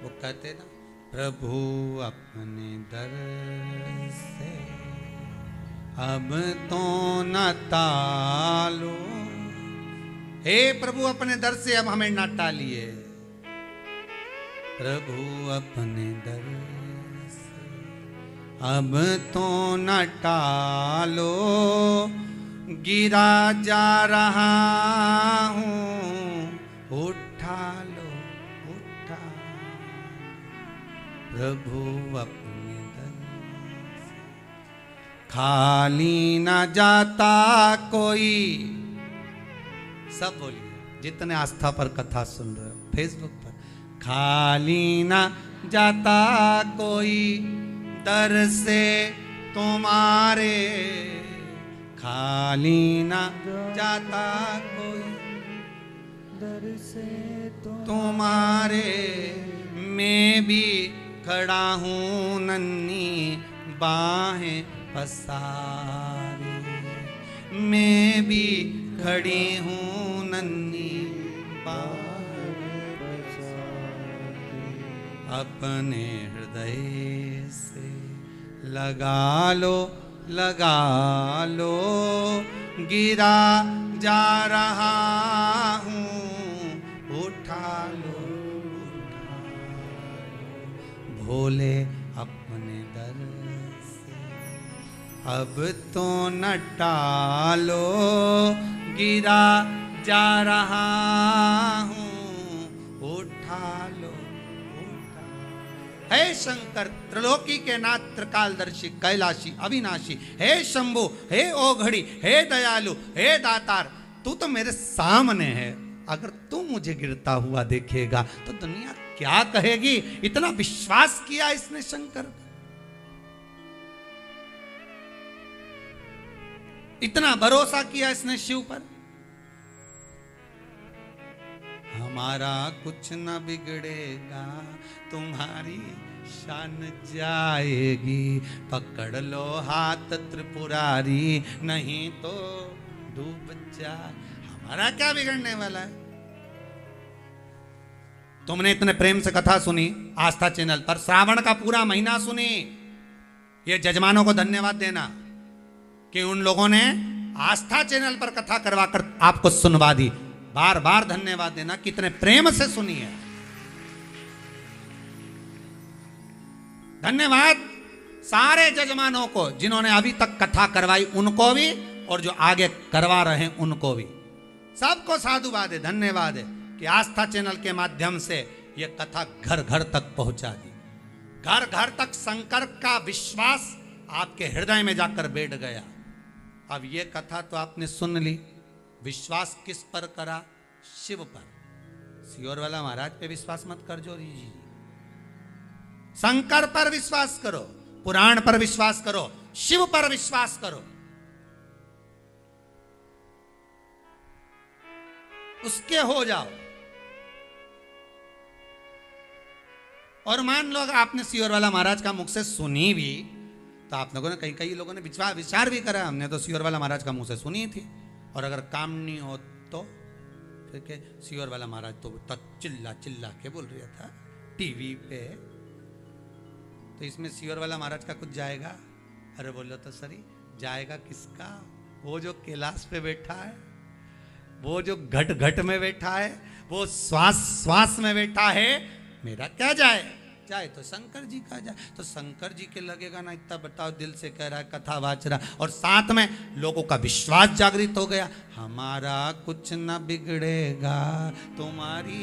वो कहते ना, प्रभु अपने दर से अब तो न टालो, हे प्रभु अपने दर से अब हमें न टालिए। प्रभु अपने दर से अब तो न टालो, गिरा जा रहा हूँ उठा लो, उठा। प्रभु अपने खाली न जाता कोई, सब बोलिए जितने आस्था पर कथा सुन रहे हो फेसबुक पर, खाली न जाता कोई दर से तुम्हारे, खाली न जाता कोई दर से तुम्हारे, मैं भी खड़ा हूँ नन्ही बाहें पसारी, मैं भी खड़ी हूँ नन्ही बाह अपने हृदय से लगा लो, लगा लो, गिरा जा रहा हूँ, उठा लो, उठा लो, भोले अपने दर से अब तो न टालो, गिरा जा रहा हूँ, उठा लो, उठा। हे शंकर त्रिलोकी के नाथ त्रिकालदर्शी कैलाशी अविनाशी, हे शंभु, हे ओघड़ी, हे दयालु, हे दातार, तू तो मेरे सामने है। अगर तू मुझे गिरता हुआ देखेगा तो दुनिया क्या कहेगी। इतना विश्वास किया इसने शंकर, इतना भरोसा किया इसने शिव पर। हमारा कुछ न बिगड़ेगा, तुम्हारी शान जाएगी, पकड़ लो हाथ त्रिपुरारी, नहीं तो डूब जा। हमारा क्या बिगड़ने वाला है। तुमने इतने प्रेम से कथा सुनी आस्था चैनल पर, श्रावण का पूरा महीना सुनी। ये जजमानों को धन्यवाद देना कि उन लोगों ने आस्था चैनल पर कथा करवाकर आपको सुनवा दी। बार बार धन्यवाद देना कितने प्रेम से सुनी है। धन्यवाद सारे जजमानों को जिन्होंने अभी तक कथा करवाई, उनको भी, और जो आगे करवा रहे हैं उनको भी। सबको साधुवाद है, धन्यवाद है कि आस्था चैनल के माध्यम से यह कथा घर घर तक पहुंचा दी। घर घर तक शंकर का विश्वास आपके हृदय में जाकर बैठ गया। अब यह कथा तो आपने सुन ली, विश्वास किस पर करा? शिव पर। सियोर वाला महाराज पे विश्वास मत कर जो जी, शंकर पर विश्वास करो, पुराण पर विश्वास करो, शिव पर विश्वास करो। उसके हो जाओ। और मान लो अगर आपने सियोर वाला महाराज का मुख से सुनी भी, तो आप लोगों ने कई लोगों ने विचार भी करा, हमने तो सियोर वाला महाराज का मुंह से सुनी थी। और अगर काम नहीं हो तो फिर के सियोर वाला महाराज तो तक चिल्ला चिल्ला के बोल रहा था टीवी पे, तो इसमें सियोर वाला महाराज का कुछ जाएगा? अरे बोलो तो सरी, जाएगा किसका? वो जो कैलाश पे बैठा है, वो जो घट घट में बैठा है, वो श्वास श्वास में बैठा है, मेरा क्या जाए? जाए तो शंकर जी का जाए। तो शंकर जी के लगेगा ना, इतना बताओ, दिल से कह रहा है, कथा वाच रहा, और साथ में लोगों का विश्वास जागृत हो गया। हमारा कुछ न बिगड़ेगा, तुम्हारी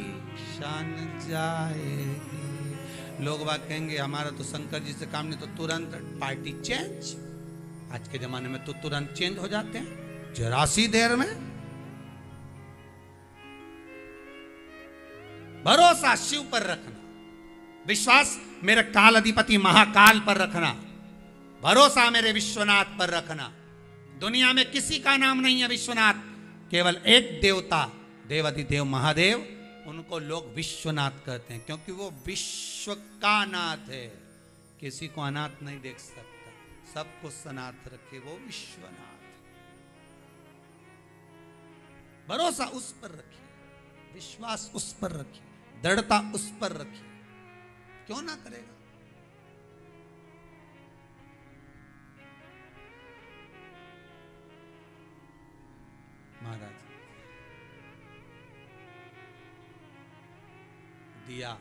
शान जाएगी। लोग बात कहेंगे हमारा तो शंकर जी से काम नहीं, तो तुरंत पार्टी चेंज। आज के जमाने में तो तुरंत चेंज हो जाते हैं जरा सी देर में। भरोसा शिव पर रखना, विश्वास मेरे काल अधिपति महाकाल पर रखना, भरोसा मेरे विश्वनाथ पर रखना। दुनिया में किसी का नाम नहीं है विश्वनाथ, केवल एक देवता देवाधिदेव महादेव, उनको लोग विश्वनाथ कहते हैं क्योंकि वो विश्व का नाथ है। किसी को अनाथ नहीं देख सकता, सबको सनाथ रखे, वो विश्वनाथ। भरोसा उस पर रखिए, विश्वास उस पर रखिए, दृढ़ता उस पर रखिए। क्यों ना करेगा? महाराज दिया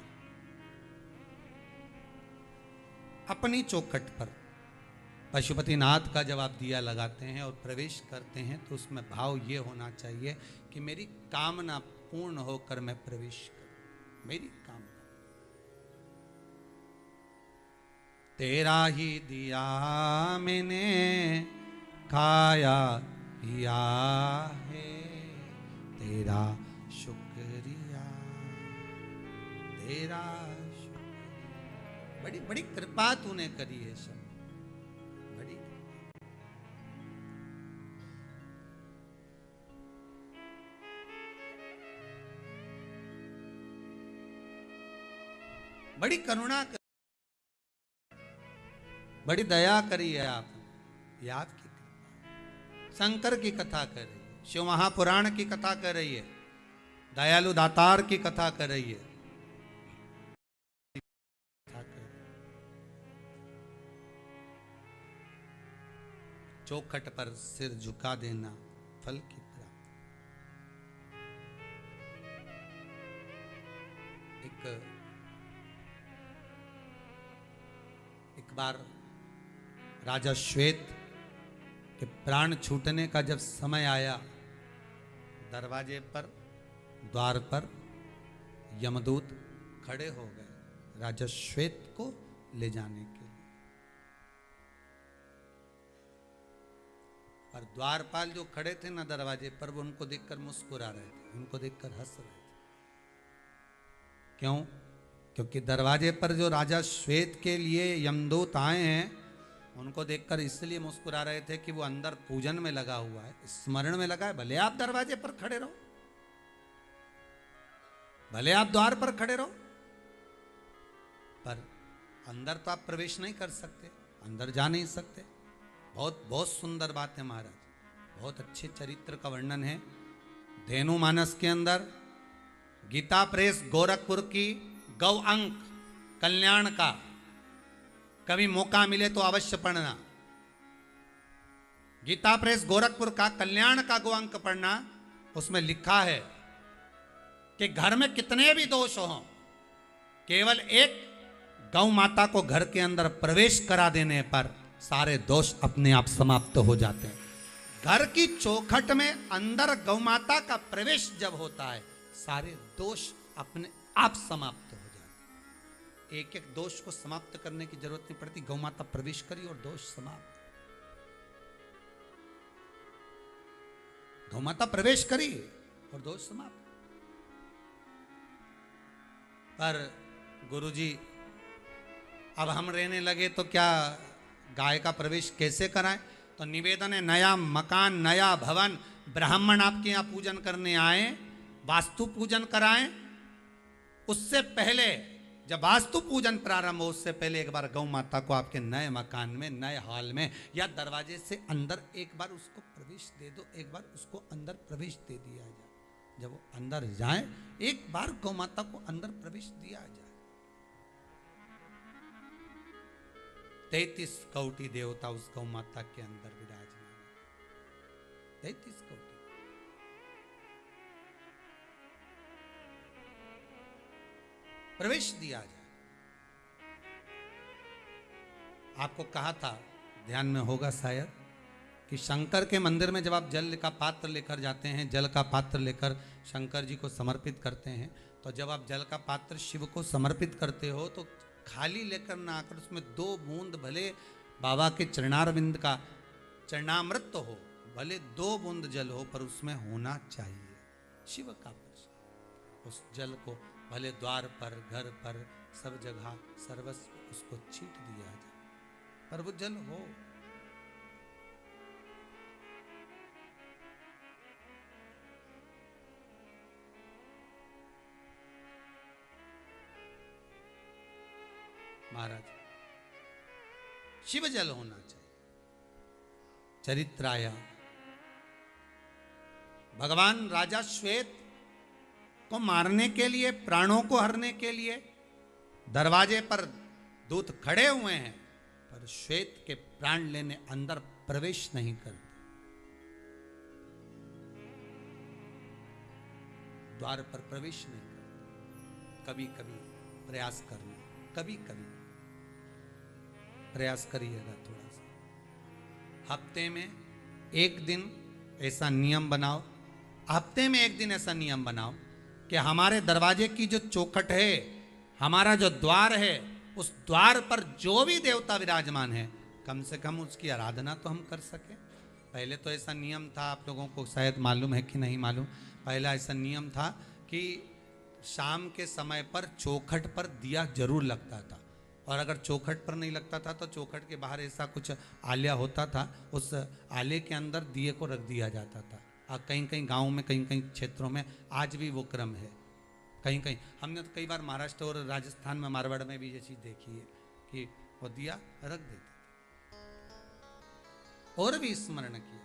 अपनी चौखट पर पशुपतिनाथ का जब आप दिया लगाते हैं और प्रवेश करते हैं तो उसमें भाव ये होना चाहिए कि मेरी कामना पूर्ण होकर मैं प्रवेश करूं। मेरी कामना तेरा ही दिया मैंने खाया पिया है, तेरा शुक्रिया, तेरा शुक्रिया। बड़ी बड़ी कृपा तूने करी है सब, बड़ी बड़ी करुणा, बड़ी दया करी है आप। ये आपकी कृपा। शंकर की कथा कर रही है, शिव महापुराण की कथा कर रही है, दयालु दातार की कथा कर रही है। चौखट पर सिर झुका देना फल की प्राप्ति। एक बार राजा श्वेत के प्राण छूटने का जब समय आया, दरवाजे पर, द्वार पर यमदूत खड़े हो गए राजा श्वेत को ले जाने के लिए। और द्वारपाल जो खड़े थे ना दरवाजे पर, वो उनको देखकर मुस्कुरा रहे थे, उनको देखकर हंस रहे थे। क्यों? क्योंकि दरवाजे पर जो राजा श्वेत के लिए यमदूत आए हैं, उनको देखकर इसलिए मुस्कुरा रहे थे कि वो अंदर पूजन में लगा हुआ है, स्मरण में लगा है। भले आप दरवाजे पर खड़े रहो, भले आप द्वार पर खड़े रहो, पर अंदर तो आप प्रवेश नहीं कर सकते, अंदर जा नहीं सकते। बहुत बहुत सुंदर बात है महाराज, बहुत अच्छे चरित्र का वर्णन है धेनु मानस के अंदर। गीता प्रेस गोरखपुर की गौ अंक कल्याण का कभी मौका मिले तो अवश्य पढ़ना। गीता प्रेस गोरखपुर का कल्याण का गौ अंक पढ़ना। उसमें लिखा है कि घर में कितने भी दोष हों, केवल एक गौ माता को घर के अंदर प्रवेश करा देने पर सारे दोष अपने आप समाप्त हो जाते हैं। घर की चौखट में अंदर गौ माता का प्रवेश जब होता है, सारे दोष अपने आप समाप्त हो जाते हैं। एक एक दोष को समाप्त करने की जरूरत नहीं पड़ती, गौ माता प्रवेश करी और दोष समाप्त। गौ माता प्रवेश करी और दोष समाप्त। पर गुरुजी अब हम रहने लगे तो क्या गाय का प्रवेश कैसे कराएं? तो निवेदन है, नया मकान, नया भवन, ब्राह्मण आपके यहाँ पूजन करने आए, वास्तु पूजन कराएं। उससे पहले जब वास्तु पूजन प्रारंभ हो, उससे पहले एक बार गौ माता को आपके नए मकान में, नए हॉल में या दरवाजे से अंदर एक बार उसको प्रवेश दे दो, एक बार उसको अंदर प्रवेश दे दिया जाए। जब वो अंदर जाए, एक बार गौ माता को अंदर प्रवेश दिया जाए। 33 कोटि देवता उस गौ माता के अंदर विराजमान, 33 कोटि। प्रवेश दिया जाए। आपको कहा था, ध्यान में होगा शायद, कि शंकर के मंदिर में जब आप जल का पात्र लेकर जाते हैं, जल का पात्र लेकर शंकर जी को समर्पित करते हैं, तो जब आप जल का पात्र शिव को समर्पित करते हो तो खाली लेकर ना आकर उसमें 2 बूंद भले बाबा के चरणारविंद का चरणामृत हो, भले 2 बूंद जल हो, पर उसमें होना चाहिए शिव का प्रसाद। उस जल को भले द्वार पर, घर पर, सब जगह सर्वस्व उसको छीट दिया जाए, पर वो जल हो। महाराज, शिव जल होना चाहिए। चरित्र आया, भगवान राजा श्वेत को मारने के लिए, प्राणों को हरने के लिए दरवाजे पर दूत खड़े हुए हैं, पर श्वेत के प्राण लेने अंदर प्रवेश नहीं करते। द्वार पर प्रवेश नहीं करते। कभी कभी प्रयास करना, कभी कभी प्रयास करिएगा थोड़ा सा। हफ्ते में एक दिन ऐसा नियम बनाओ, हफ्ते में एक दिन ऐसा नियम बनाओ कि हमारे दरवाजे की जो चौखट है, हमारा जो द्वार है, उस द्वार पर जो भी देवता विराजमान है, कम से कम उसकी आराधना तो हम कर सकें। पहले तो ऐसा नियम था, आप लोगों को शायद मालूम है कि नहीं मालूम, पहला ऐसा नियम था कि शाम के समय पर चौखट पर दिया जरूर लगता था, और अगर चौखट पर नहीं लगता था तो चौखट के बाहर ऐसा कुछ आलिया होता था, उस आले के अंदर दिए को रख दिया जाता था। कहीं कहीं गाँव में, कहीं कहीं क्षेत्रों में आज भी वो क्रम है। कहीं कहीं हमने तो कई बार महाराष्ट्र और राजस्थान में, मारवाड़ में भी ये चीज़ देखी है कि वो दिया रख देते थे। और भी स्मरण किया,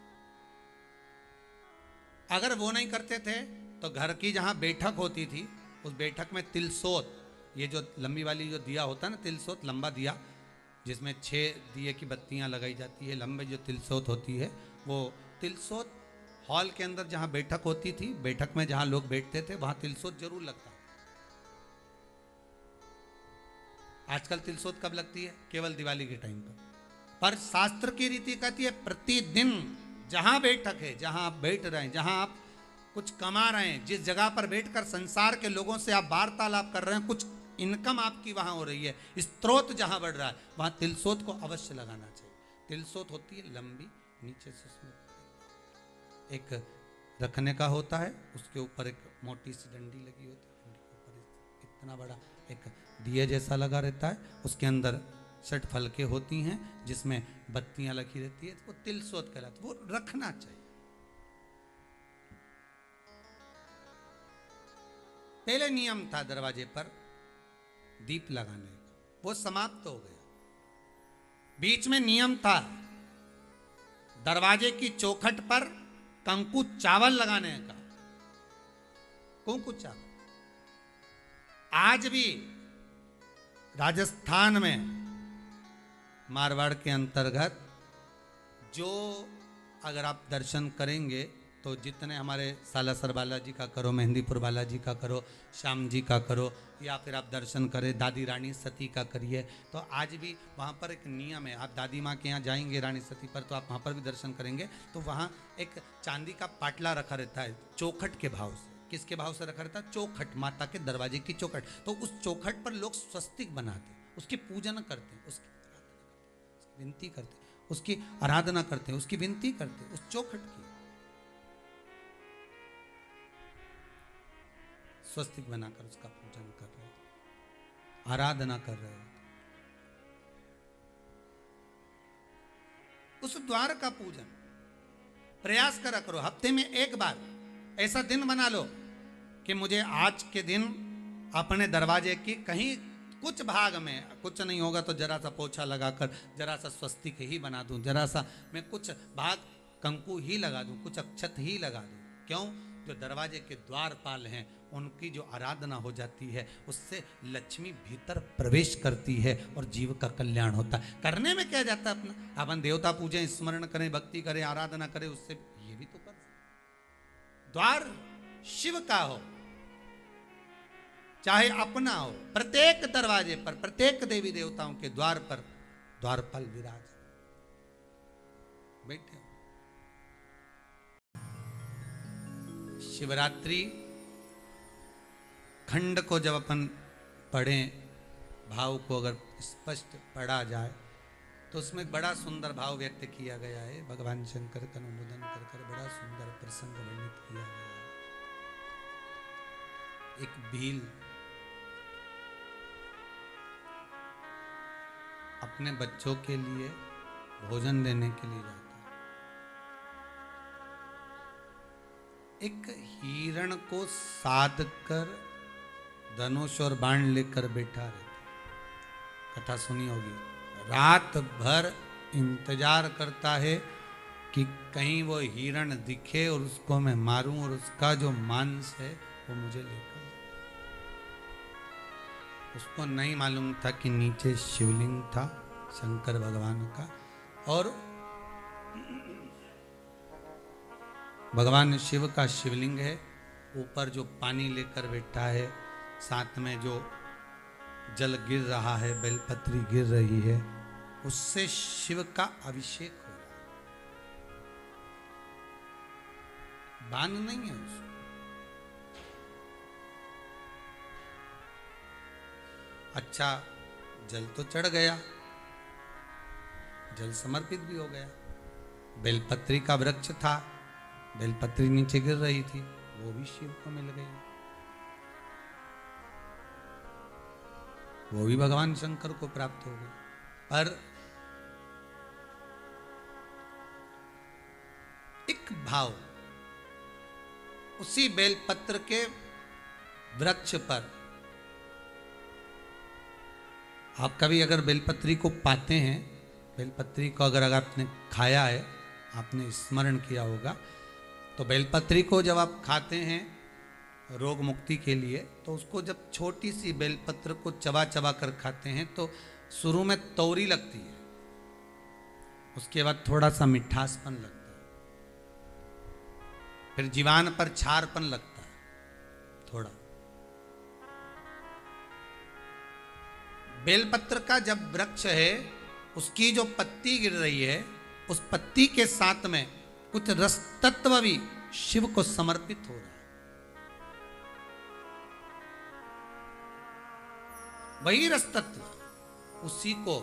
अगर वो नहीं करते थे तो घर की जहाँ बैठक होती थी उस बैठक में तिलसोत, ये जो लंबी वाली जो दिया होता है ना, तिलसोत लंबा दिया जिसमें 6 दिए की बत्तियां लगाई जाती है, लंबे जो तिलसोत होती है, वो तिलसोत हॉल के अंदर जहाँ बैठक होती थी, बैठक में जहाँ लोग बैठते थे वहाँ तिलसोत जरूर लगता। आजकल तिलसोत कब लगती है? केवल दिवाली के टाइम पर शास्त्र की रीति कहती है प्रतिदिन जहां बैठक है, जहां आप बैठ रहे हैं, जहां आप कुछ कमा रहे हैं, जिस जगह पर बैठकर संसार के लोगों से आप वार्तालाप कर रहे हैं, कुछ इनकम आपकी वहां हो रही है, स्त्रोत जहां बढ़ रहा है, वहां तिलसोत को अवश्य लगाना चाहिए। तिलसोत होती है लंबी, नीचे से उसमें एक रखने का होता है, उसके ऊपर एक मोटी सी डंडी लगी होती है, डंडी के ऊपर इतना बड़ा एक दिए जैसा लगा रहता है, उसके अंदर 6 फलके होती हैं जिसमें बत्तियां लगी रहती है, वो तिलसोत कहलाता है, वो रखना चाहिए। पहले नियम था दरवाजे पर दीप लगाने का, वो समाप्त हो गया। बीच में नियम था दरवाजे की चौखट पर कंकु चावल लगाने का, कंकु चावल। आज भी राजस्थान में मारवाड़ के अंतर्गत जो अगर आप दर्शन करेंगे तो जितने हमारे सालासर बालाजी का करो, मेहंदीपुर बालाजी का करो, श्याम जी का करो, या फिर आप दर्शन करें दादी रानी सती का करिए, तो आज भी वहाँ पर एक नियम है। आप दादी माँ के यहाँ जाएंगे रानी सती पर, तो आप वहाँ पर भी दर्शन करेंगे तो वहाँ एक चांदी का पाटला रखा रहता है चौखट के भाव से। किसके भाव से रखा रहता है? चौखट, माता के दरवाजे की चौखट। तो उस चौखट पर लोग स्वस्तिक बनाते, उसकी पूजन करते हैं, उसकी विनती करते, उसकी आराधना करते हैं, उसकी विनती करते हैं, उस चौखट की स्वस्तिक बनाकर उसका पूजन कर रहे हैं, आराधना कर रहे हैं। उस द्वार का पूजन प्रयास करा करो, हफ्ते में एक बार ऐसा दिन बना लो कि मुझे आज के दिन अपने दरवाजे की कहीं कुछ भाग में, कुछ नहीं होगा तो जरा सा पोछा लगाकर जरा सा स्वस्तिक ही बना दूं, जरा सा मैं कुछ भाग कंकु ही लगा दूं, कुछ अक्षत ही लगा दूं। क्यों? जो दरवाजे के द्वारपाल हैं उनकी जो आराधना हो जाती है उससे लक्ष्मी भीतर प्रवेश करती है और जीव का कल्याण होता है। करने में क्या जाता है, अपना अपन देवता पूजें, स्मरण करें, भक्ति करें, आराधना करें, उससे ये भी तो कर सकते। द्वार शिव का हो चाहे अपना हो, प्रत्येक दरवाजे पर, प्रत्येक देवी देवताओं के द्वार पर द्वारपाल विराज बैठे। शिवरात्रि खंड को जब अपन पढ़ें, भाव को अगर स्पष्ट पढ़ा जाए तो उसमें बड़ा सुंदर भाव व्यक्त किया गया है। भगवान शंकर का अनुमोदन कर कर बड़ा सुंदर प्रसंग वर्णित किया गया है। एक भील अपने बच्चों के लिए भोजन देने के लिए जाता है। एक हिरण को साध कर धनुष और बाण लेकर बैठा रहता, कथा सुनी होगी। रात भर इंतजार करता है कि कहीं वो हिरण दिखे और उसको मैं मारूं और उसका जो मांस है वो मुझे लेकर। उसको नहीं मालूम था कि नीचे शिवलिंग था शंकर भगवान का, और भगवान शिव का शिवलिंग है, ऊपर जो पानी लेकर बैठा है, साथ में जो जल गिर रहा है, बेलपत्री गिर रही है, उससे शिव का अभिषेक हो रहा है। बाण नहीं है उसको। अच्छा, जल तो चढ़ गया, जल समर्पित भी हो गया। बेलपत्री का वृक्ष था, बेलपत्री नीचे गिर रही थी, वो भी शिव को मिल गई, वो भी भगवान शंकर को प्राप्त हो गई। पर एक भाव उसी बेलपत्र के वृक्ष पर, आप कभी अगर बेलपत्री को पाते हैं, बेलपत्री को अगर आपने खाया है, आपने स्मरण किया होगा, तो बेलपत्री को जब आप खाते हैं रोग मुक्ति के लिए, तो उसको जब छोटी सी बेलपत्र को चबा चबा कर खाते हैं तो शुरू में तौरी लगती है, उसके बाद थोड़ा सा मिठासपन लगता है, फिर जीवान पर छारपन लगता है थोड़ा। बेलपत्र का जब वृक्ष है, उसकी जो पत्ती गिर रही है, उस पत्ती के साथ में कुछ रस तत्व भी शिव को समर्पित हो रहा है। वही रस तत्व, उसी को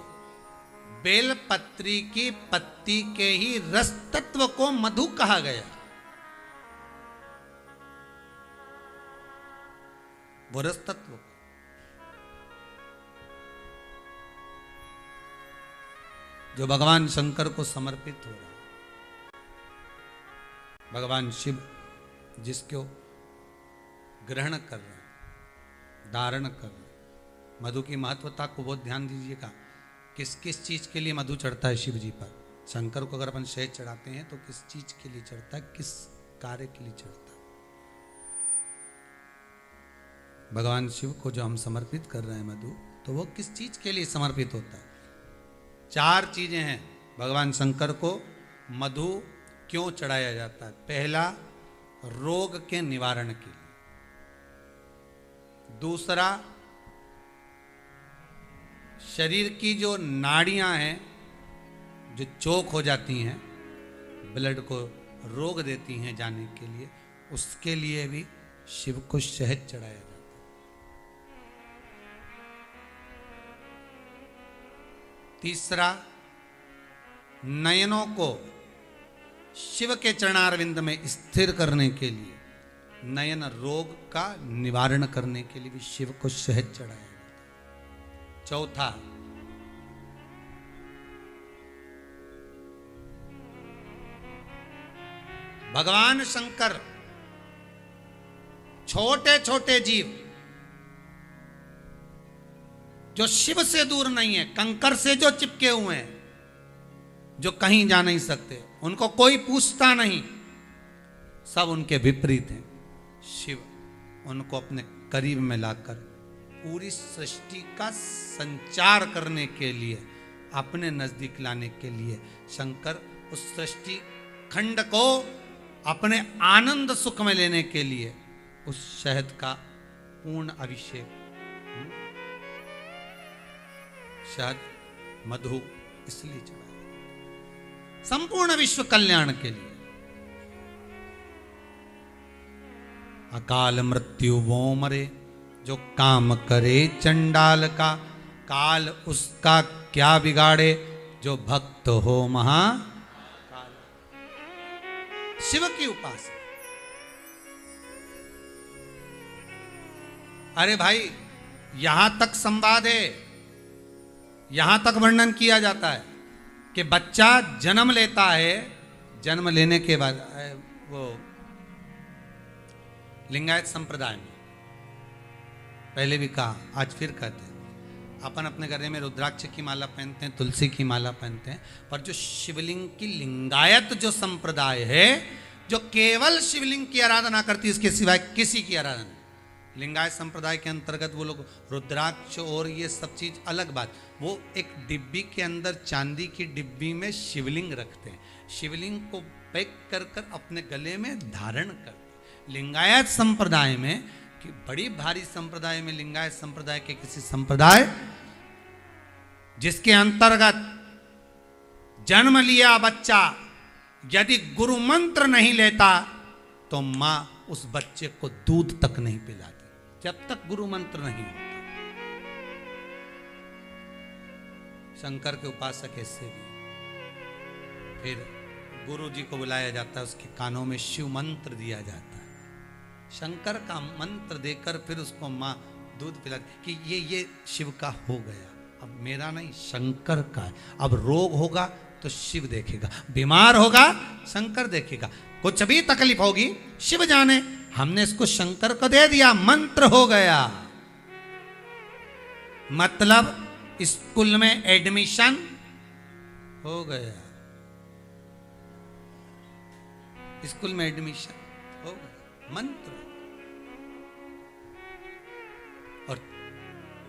बेलपत्री की पत्ती के ही रस तत्व को मधु कहा गया। वो रस तत्व जो भगवान शंकर को समर्पित हो रहा है, भगवान शिव जिसको ग्रहण कर रहे हैं, धारण कर रहे हैं। मधु की महत्वता को बहुत ध्यान दीजिएगा। किस किस चीज के लिए मधु चढ़ता है शिव जी पर? शंकर को अगर अपन शहद चढ़ाते हैं तो किस चीज के लिए चढ़ता है, किस कार्य के लिए चढ़ता है? भगवान शिव को जो हम समर्पित कर रहे हैं मधु, तो वो किस चीज के लिए समर्पित होता है? 4 चीजें हैं भगवान शंकर को मधु क्यों चढ़ाया जाता है। पहला, रोग के निवारण के लिए। दूसरा, शरीर की जो नाड़ियां हैं जो चोक हो जाती हैं, ब्लड को रोक देती हैं जाने के लिए, उसके लिए भी शिव को शहद चढ़ाया जाता है। तीसरा, नयनों को शिव के चरणारविंद में स्थिर करने के लिए, नयन रोग का निवारण करने के लिए भी शिव को शहद चढ़ाया जाता है। चौथा, भगवान शंकर छोटे छोटे जीव जो शिव से दूर नहीं है, कंकर से जो चिपके हुए हैं, जो कहीं जा नहीं सकते, उनको कोई पूछता नहीं, सब उनके विपरीत हैं, शिव उनको अपने करीब में लाकर पूरी सृष्टि का संचार करने के लिए, अपने नजदीक लाने के लिए शंकर उस सृष्टि खंड को अपने आनंद सुख में लेने के लिए उस शहद का पूर्ण अभिषेक, शहद मधु इसलिए चढ़ाया संपूर्ण विश्व कल्याण के लिए। अकाल मृत्यु वो मरे जो काम करे चंडाल का, काल उसका क्या बिगाड़े जो भक्त हो महाकाल। शिव की उपासना। अरे भाई, यहां तक संवाद है, यहां तक वर्णन किया जाता है कि बच्चा जन्म लेता है, जन्म लेने के बाद वो लिंगायत संप्रदाय में पहले भी कहा, आज फिर कहते हैं, अपन अपने गले में रुद्राक्ष की माला पहनते हैं, तुलसी की माला पहनते हैं, पर जो शिवलिंग की लिंगायत जो संप्रदाय है, जो केवल शिवलिंग की आराधना करती है, इसके सिवाय किसी की आराधना, लिंगायत संप्रदाय के अंतर्गत वो लोग रुद्राक्ष और ये सब चीज अलग बात, वो एक डिब्बी के अंदर चांदी की डिब्बी में शिवलिंग रखते हैं, शिवलिंग को पैक कर कर अपने गले में धारण करते हैं। लिंगायत संप्रदाय में, कि बड़ी भारी संप्रदाय में, लिंगायत संप्रदाय के किसी संप्रदाय जिसके अंतर्गत जन्म लिया बच्चा यदि गुरु मंत्र नहीं लेता तो मां उस बच्चे को दूध तक नहीं पिलाती जब तक गुरु मंत्र नहीं होता। शंकर के उपासक ऐसे भी, फिर गुरु जी को बुलाया जाता है, उसके कानों में शिव मंत्र दिया जाता है, शंकर का मंत्र देकर फिर उसको माँ दूध पिलाती कि ये शिव का हो गया, अब मेरा नहीं शंकर का है। अब रोग होगा तो शिव देखेगा, बीमार होगा शंकर देखेगा, कुछ भी तकलीफ होगी शिव जाने, हमने इसको शंकर को दे दिया, मंत्र हो गया। मतलब स्कूल में एडमिशन हो गया, स्कूल में एडमिशन हो गया, मंत्र। और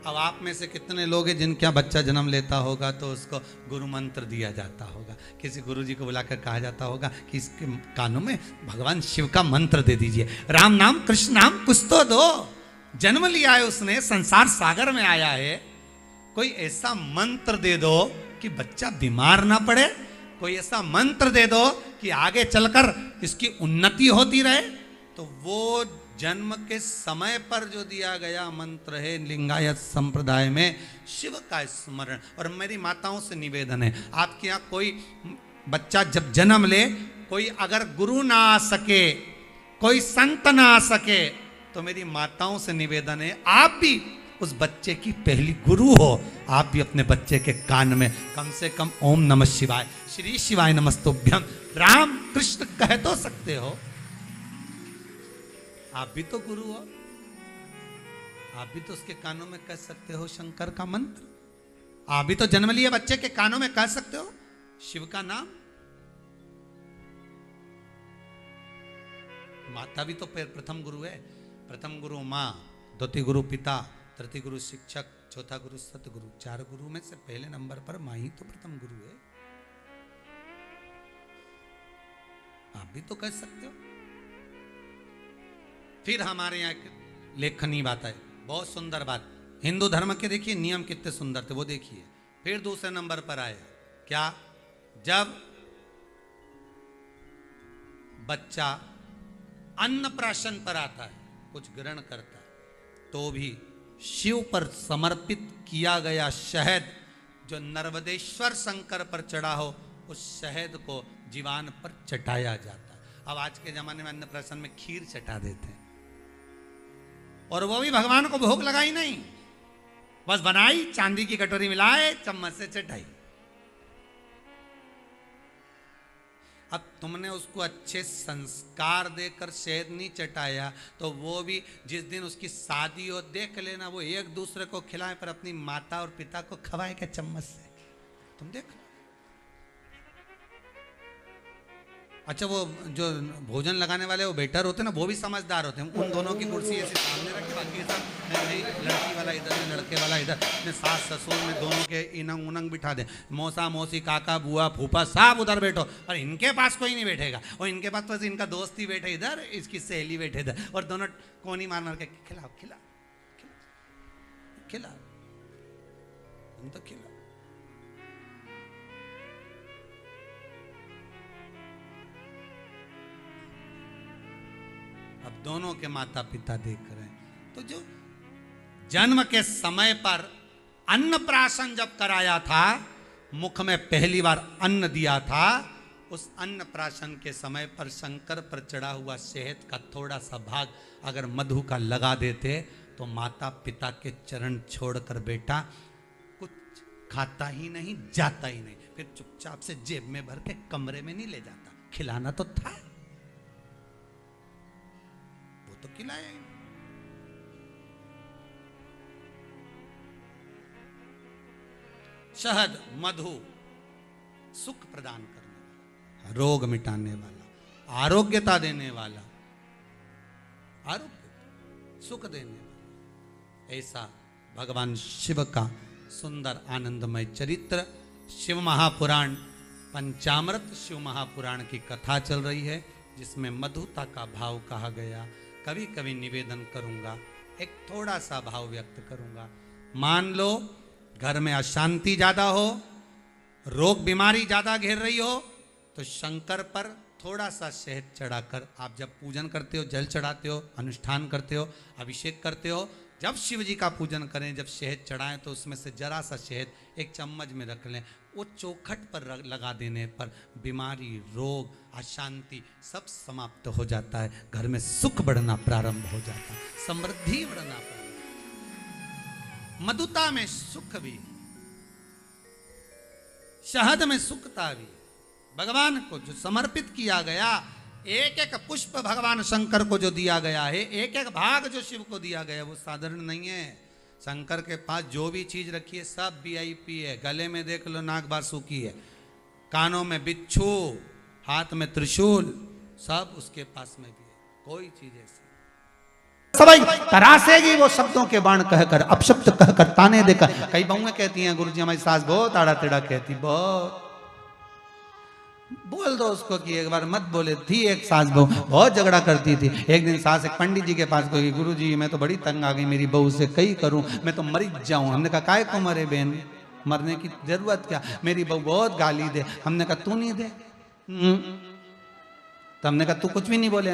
अब आप में से कितने लोग हैं जिनका बच्चा जन्म लेता होगा तो उसको गुरु मंत्र दिया जाता होगा, किसी गुरु जी को बुलाकर कहा जाता होगा कि इसके कानों में भगवान शिव का मंत्र दे दीजिए, राम नाम कृष्ण नाम कुछ तो दो। जन्म लिया है उसने, संसार सागर में आया है, कोई ऐसा मंत्र दे दो कि बच्चा बीमार ना पड़े, कोई ऐसा मंत्र दे दो कि आगे चलकर इसकी उन्नति होती रहे। तो वो जन्म के समय पर जो दिया गया मंत्र है लिंगायत संप्रदाय में, शिव का स्मरण। और मेरी माताओं से निवेदन है, आपके यहाँ कोई बच्चा जब जन्म ले, कोई अगर गुरु ना आ सके, कोई संत ना आ सके, तो मेरी माताओं से निवेदन है आप भी उस बच्चे की पहली गुरु हो। आप भी अपने बच्चे के कान में कम से कम ओम नमः शिवाय, श्री शिवाय नमस्तुभ्यम, राम कृष्ण कह तो सकते हो। आप भी तो गुरु हो, आप भी तो उसके कानों में कह सकते हो शंकर का मंत्र। आप भी तो जन्म लिए बच्चे के कानों में कह सकते हो शिव का नाम। माता भी तो प्रथम गुरु है। प्रथम गुरु माँ, द्वितीय गुरु पिता, तृतीय गुरु शिक्षक, चौथा गुरु सतगुरु। 4 गुरु में से पहले नंबर पर माँ ही तो प्रथम गुरु है। आप भी तो कह सकते हो। फिर हमारे यहाँ एक लेखनीय बात है, बहुत सुंदर बात। हिंदू धर्म के देखिए नियम कितने सुंदर थे, वो देखिए। फिर दूसरे नंबर पर आया क्या, जब बच्चा अन्नप्राशन पर आता है, कुछ ग्रहण करता है, तो भी शिव पर समर्पित किया गया शहद जो नर्मदेश्वर शंकर पर चढ़ा हो, उस शहद को जीवान पर चटाया जाता है। अब आज के जमाने में अन्नप्राशन में खीर चटा देते हैं, और वो भी भगवान को भोग लगाई नहीं, बस बनाई, चांदी की कटोरी मिलाए, चम्मच से चटाई। अब तुमने उसको अच्छे संस्कार देकर शहद नहीं चटाया, तो वो भी जिस दिन उसकी शादी हो, देख लेना वो एक दूसरे को खिलाए, पर अपनी माता और पिता को खवाए क्या चम्मच से, तुम देख। अच्छा, वो जो भोजन लगाने वाले वो वेटर होते हैं ना, वो भी समझदार होते हैं। उन दोनों की कुर्सी ऐसे सामने रख के, बाकी सब लड़की वाला इधर, लड़के वाला इधर, सास ससुर में दोनों के इनंग उनंग बिठा दें, मौसा मौसी काका बुआ फूफा सब उधर बैठो, और इनके पास कोई नहीं बैठेगा, और इनके पास बस इनका दोस्त ही बैठे इधर, इसकी सहेली बैठे इधर, और दोनों कोनी मार मार के खिलाओ खिला खिला, तुम तो खिला। अब दोनों के माता पिता देख रहे हैं, तो जो जन्म के समय पर अन्नप्राशन जब कराया था, मुख में पहली बार अन्न दिया था, उस अन्नप्राशन के समय पर शंकर पर चढ़ा हुआ शहद का थोड़ा सा भाग अगर मधु का लगा देते, तो माता पिता के चरण छोड़कर बेटा कुछ खाता ही नहीं, जाता ही नहीं, फिर चुपचाप से जेब में भर के कमरे में नहीं ले जाता, खिलाना तो था, तो खिलाया। शहद मधु सुख प्रदान करने वाला, रोग मिटाने वाला, आरोग्यता देने वाला, आरोग्य सुख देने वाला, ऐसा भगवान शिव का सुंदर आनंदमय चरित्र। शिव महापुराण, पंचामृत शिव महापुराण की कथा चल रही है, जिसमें मधुता का भाव कहा गया। कभी कभी निवेदन करूंगा, एक थोड़ा सा भाव व्यक्त करूंगा। मान लो घर में अशांति ज्यादा हो, रोग बीमारी ज्यादा घेर रही हो, तो शंकर पर थोड़ा सा शहद चढ़ाकर आप जब पूजन करते हो, जल चढ़ाते हो, अनुष्ठान करते हो, अभिषेक करते हो, जब शिव जी का पूजन करें, जब शहद चढ़ाएं, तो उसमें से जरा सा शहद एक चम्मच में रख लें। वो चौखट पर लगा देने पर बीमारी, रोग, अशांति सब समाप्त हो जाता है। घर में सुख बढ़ना प्रारंभ हो जाता है, समृद्धि बढ़ना प्रारंभ। मधुता में सुख भी, शहद में सुखता भी। भगवान को जो समर्पित किया गया, एक एक पुष्प भगवान शंकर को जो दिया गया है, एक एक भाग जो शिव को दिया गया है, वो साधारण नहीं है। शंकर के पास जो भी चीज रखी है सब VIP है। गले में देख लो नाग बासुकी है, कानों में बिच्छू, हाथ में त्रिशूल, सब उसके पास में भी है, कोई चीज ऐसी सबाई तरासेगी वो शब्दों के बाण कहकर, अपशब्द कहकर, ताने देकर। कई बहुएं कहती हैं गुरुजी हमारी सास बहुत आड़ा टेढ़ा कहती, बहुत बोल दो उसको कि एक बार मत बोले। थी एक सास बहू बहुत झगड़ा करती थी। एक दिन सास एक पंडित जी के पास गई, गुरुजी मैं तो बड़ी तंग आ गई मेरी बहू से, कई करूं मैं तो मरी जाऊं। हमने कहा काय को मरे बहन, मरने की जरूरत क्या, मेरी बहू बहुत गाली दे। हमने कहा तू नहीं दे, तो हमने कहा तू कुछ भी नहीं बोले,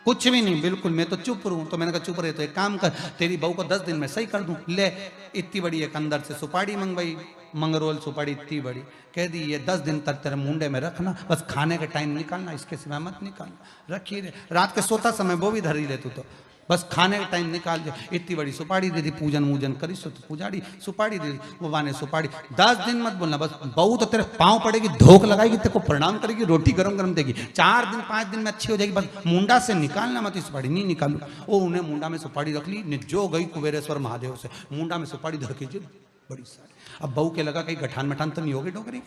कुछ भी नहीं, बिल्कुल मैं तो चुप रहूं। तो मैंने कहा चुप रहे तो एक काम कर, तेरी बहू को 10 दिन में सही कर दूं। ले इतनी बड़ी एक अंदर से सुपारी मंगवाई, मंगरोल सुपारी इतनी बड़ी, कह दी ये 10 दिन तक तेरे मुंडे में रखना, बस खाने के टाइम निकालना, इसके सिवा मत निकालना। रखी रे, रात के सोता समय वो भी धरी ले तू, तो बस खाने के टाइम निकाल दे। इतनी बड़ी सुपारी दे दी, पूजन वूजन करी सो पुजारी सुपारी दे दी, वो वाने सुपारी। 10 दिन मत बोलना, बस बहू तो तेरे पाँव पड़ेगी, धोख लगाएगी, तेरे को प्रणाम करेगी, रोटी गरम गरम देगी। 4 दिन 5 दिन में अच्छी हो जाएगी, बस मुंडा से निकालना मत सुपारी। नहीं निकालू, वो उन्हें मुंडा में सुपारी रख ली, ने जो गई कुबेरेश्वर महादेव से मुंडा में सुपारी धर के बड़ी सारी। अब बहू के लगा कहीं गठान मठान तो नहीं होगी डोकरी,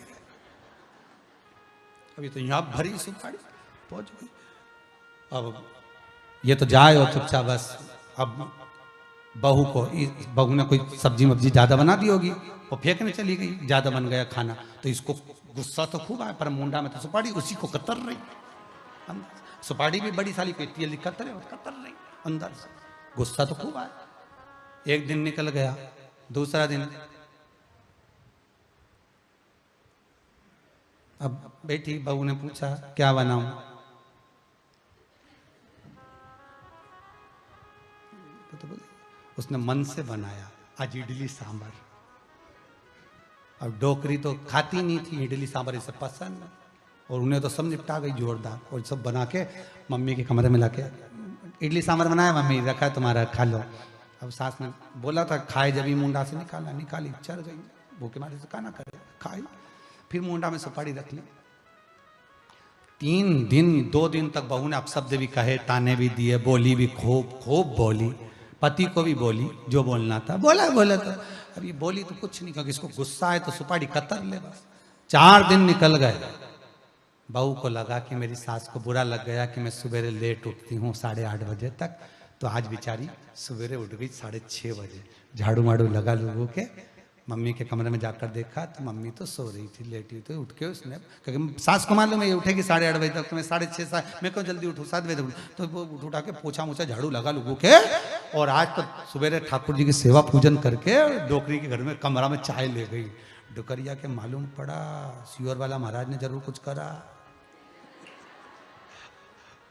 अभी तो यहाँ भरी सुपारी पहुंच गई। अब ये तो जाए हो चुपचाप बस। अब बहू को, बहू ने कोई सब्जी वब्जी ज्यादा बना दी होगी, वो फेंकने चली गई, ज्यादा बन गया खाना, तो इसको गुस्सा तो खूब आया, पर मुंडा में तो सुपारी उसी को कतर रही। सुपारी भी बड़ी साली कहती है, कतर रही अंदर से, गुस्सा तो खूब आया। एक दिन निकल गया, दूसरा दिन, अब बेटी बहू ने पूछा क्या बनाऊं, तो उसने मन से बनाया आज इडली सांभर। अब डोकरी तो खाती नहीं थी इडली सांभर, इसे पसंद, और उन्हें तो सब निपटा गई जोरदार, और सब बना के मम्मी के कमरे में लाके इडली सांभर बनाया, मम्मी रखा है तुम्हारा खा लो। अब सास ने बोला था खाए, जब ही मुंडा से निकाली चढ़ गई, भूखे मारे से खाना करे, खाई, फिर मुंडा में सुपारी रख ली। 3 दिन 2 दिन तक बहू ने अपशब्द भी कहे, ताने भी दिए, बोली भी खूब बोली, पति को भी बोली जो बोलना था, बोला तो अब ये बोली तो कुछ नहीं, क्योंकि इसको गुस्सा है तो सुपारी कतर ले बस। 4 दिन निकल गए, बहू को लगा कि मेरी सास को बुरा लग गया कि मैं सवेरे लेट उठती हूँ 8:30 बजे तक, तो आज बेचारी सवेरे उठ गई 6:30 बजे, झाड़ू माड़ू लगा लोगों के, मम्मी के कमरे में जाकर देखा तो मम्मी तो सो रही थी, लेटी थी। उठ के उसने, क्योंकि सास को मालूम है ये उठेगी 8:30 बजे तक, तो मैं 6:30 मैं क्यों जल्दी उठूँ, 7 बजे उठूँ, तो वो उठा के पोछा मोछा झाड़ू लगा लोगों के, और आज तो सवेरे ठाकुर जी की सेवा पूजन करके डोकरी के घर में कमरा में चाय ले गई। डोकरिया के मालूम पड़ा सियोर वाला महाराज ने जरूर कुछ करा।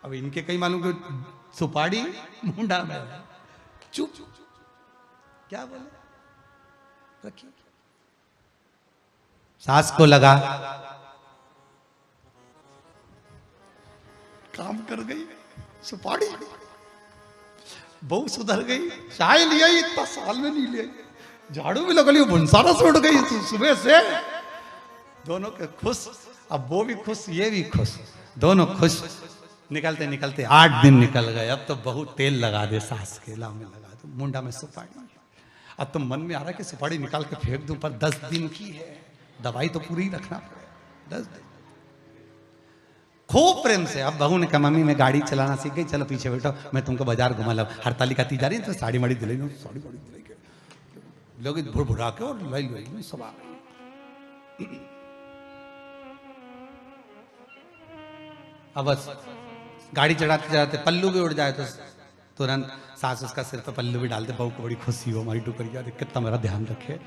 अब इनके कहीं मालूम कि सुपारी मुंडा में, चुप क्या बोले, रखिए। सास को लगा काम कर गई, सुपारी बहू सुधर गई, चाय लिया इतना साल में नहीं लिया, झाड़ू भी लगा लिया, भुनसारा से उठ गई सुबह से। दोनों के खुश, अब वो भी खुश ये भी खुश, दोनों खुश। निकलते निकलते 8 दिन निकल गए। अब तो बहू तेल लगा दे सास के लाव में, लगा दो मुंडा में सुपारी। अब तो मन में आ रहा है कि सुपारी निकाल के फेंक दूं, पर 10 दिन की है, दवाई तो पूरी रखना पड़ेगा। 10 दिन खूब प्रेम से। अब बहू ने कहा मम्मी मैं गाड़ी चलाना सीख गई, चलो पीछे बैठो मैं तुमको बाजार घुमा ला। हड़ताली खाती जा रही है तो साड़ी माड़ी दिलाई, साड़ी माड़ी दिलाई के लोग भुड़ा के और लाई लो सब आ गई। अब बस गाड़ी चढ़ाते चढ़ाते पल्लू भी उड़ जाए तो तुरंत सास उसका सिर पर पल्लू भी डालते, बहू को बड़ी खुशी हो हमारी डुकरिया देख कितना मेरा ध्यान रखे।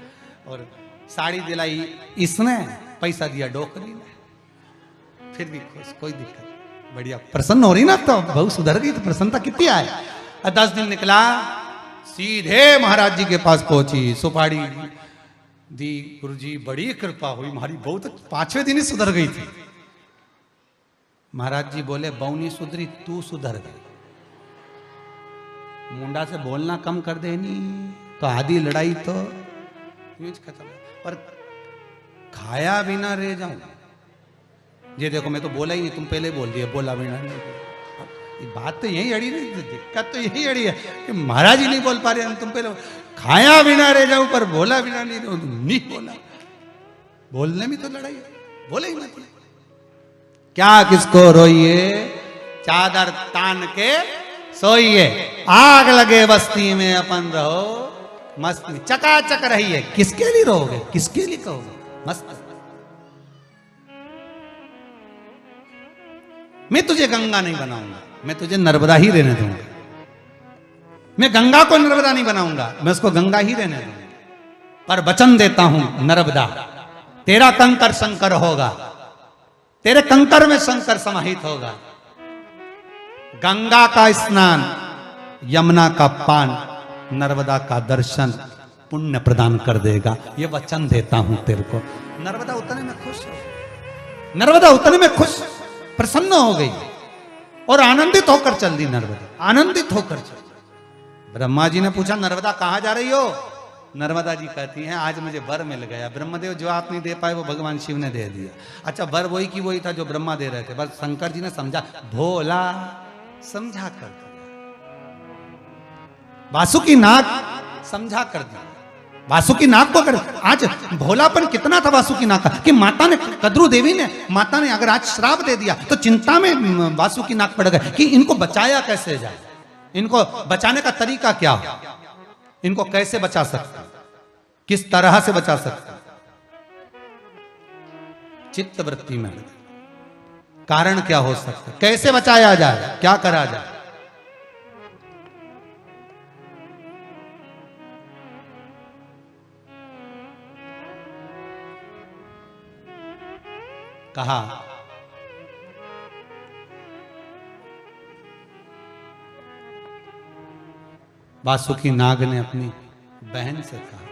और साड़ी दिलाई इसने, पैसा दिया डोकरी ने, फिर भी खुश, कोई दिक्कत, बढ़िया प्रसन्न हो रही ना। तो बहू सुधर गई तो प्रसन्नता कितनी आए। 10 दिन निकला, सीधे महाराज जी के पास पहुंची, सुपारी दी। गुरुजी बड़ी कृपा हुई, हमारी बहू तो 5वें दिन ही सुधर गई थी। महाराज जी बोले बहू नहीं सुधरी, तू सुधर गई, मुंडा से बोलना कम कर देनी तो आधी लड़ाई तो खत्म। पर खाया बिना रह जाऊं, ये देखो मैं तो बोला ही नहीं, तुम पहले बोल दिए बोला बिना नहीं। बात तो यही अड़ी नहीं, दिक्कत तो यही अड़ी है कि महाराज ही नहीं बोल पा रहे, तुम पहले खाया बिना रह जाऊं पर बोला बिना नहीं बोला। बोलने में तो लड़ाई है, बोले ही मत। क्या किसको रोइए चादर तान के सोइए, आग लगे बस्ती में अपन रहो मस्त, चकाचक रहिए। किसके लिए रहोगे, किसके लिए कहोगे मस्त। मैं तुझे गंगा नहीं बनाऊंगा, मैं तुझे नर्मदा ही रहने दूंगा। मैं गंगा को नर्मदा नहीं बनाऊंगा, मैं उसको गंगा ही रहने दूंगा। पर वचन देता हूं नर्मदा, तेरा कंकर शंकर होगा, तेरे कंकर में शंकर समाहित होगा। गंगा का स्नान, यमुना का पान, नर्मदा का दर्शन पुण्य प्रदान कर देगा। ये वचन देता हूं तेरे को। नर्मदा उतने में खुश हो, नर्मदा उतने में खुश प्रसन्न हो गई और आनंदित होकर चल दी नर्मदा, आनंदित होकर चल। ब्रह्मा जी ने पूछा नर्मदा कहां जा रही हो? नर्मदा जी कहती हैं आज मुझे वर मिल गया। ब्रह्मदेव जवाब नहीं दे पाए, वो भगवान शिव ने दे दिया। अच्छा, वर वही की वही था जो ब्रह्मा दे रहे थे, बस शंकर जी ने समझा, भोला समझा कर दिया, वासुकी नाग समझा कर दिया, वासुकी नाग को कर। आज भोलापन कितना था वासुकी नाग का कि माता ने, कद्रू देवी ने, माता ने अगर आज श्राप दे दिया तो चिंता में वासुकी नाग पड़ गए कि इनको बचाया कैसे जाए, इनको बचाने का तरीका क्या हो, इनको कैसे बचा सकते, किस तरह से बचा सकते। चित्त वृत्ति में कारण क्या हो सकता, कैसे बचाया जाए, क्या करा जाए। कहा वासुकी नाग ने अपनी बहन से कहा,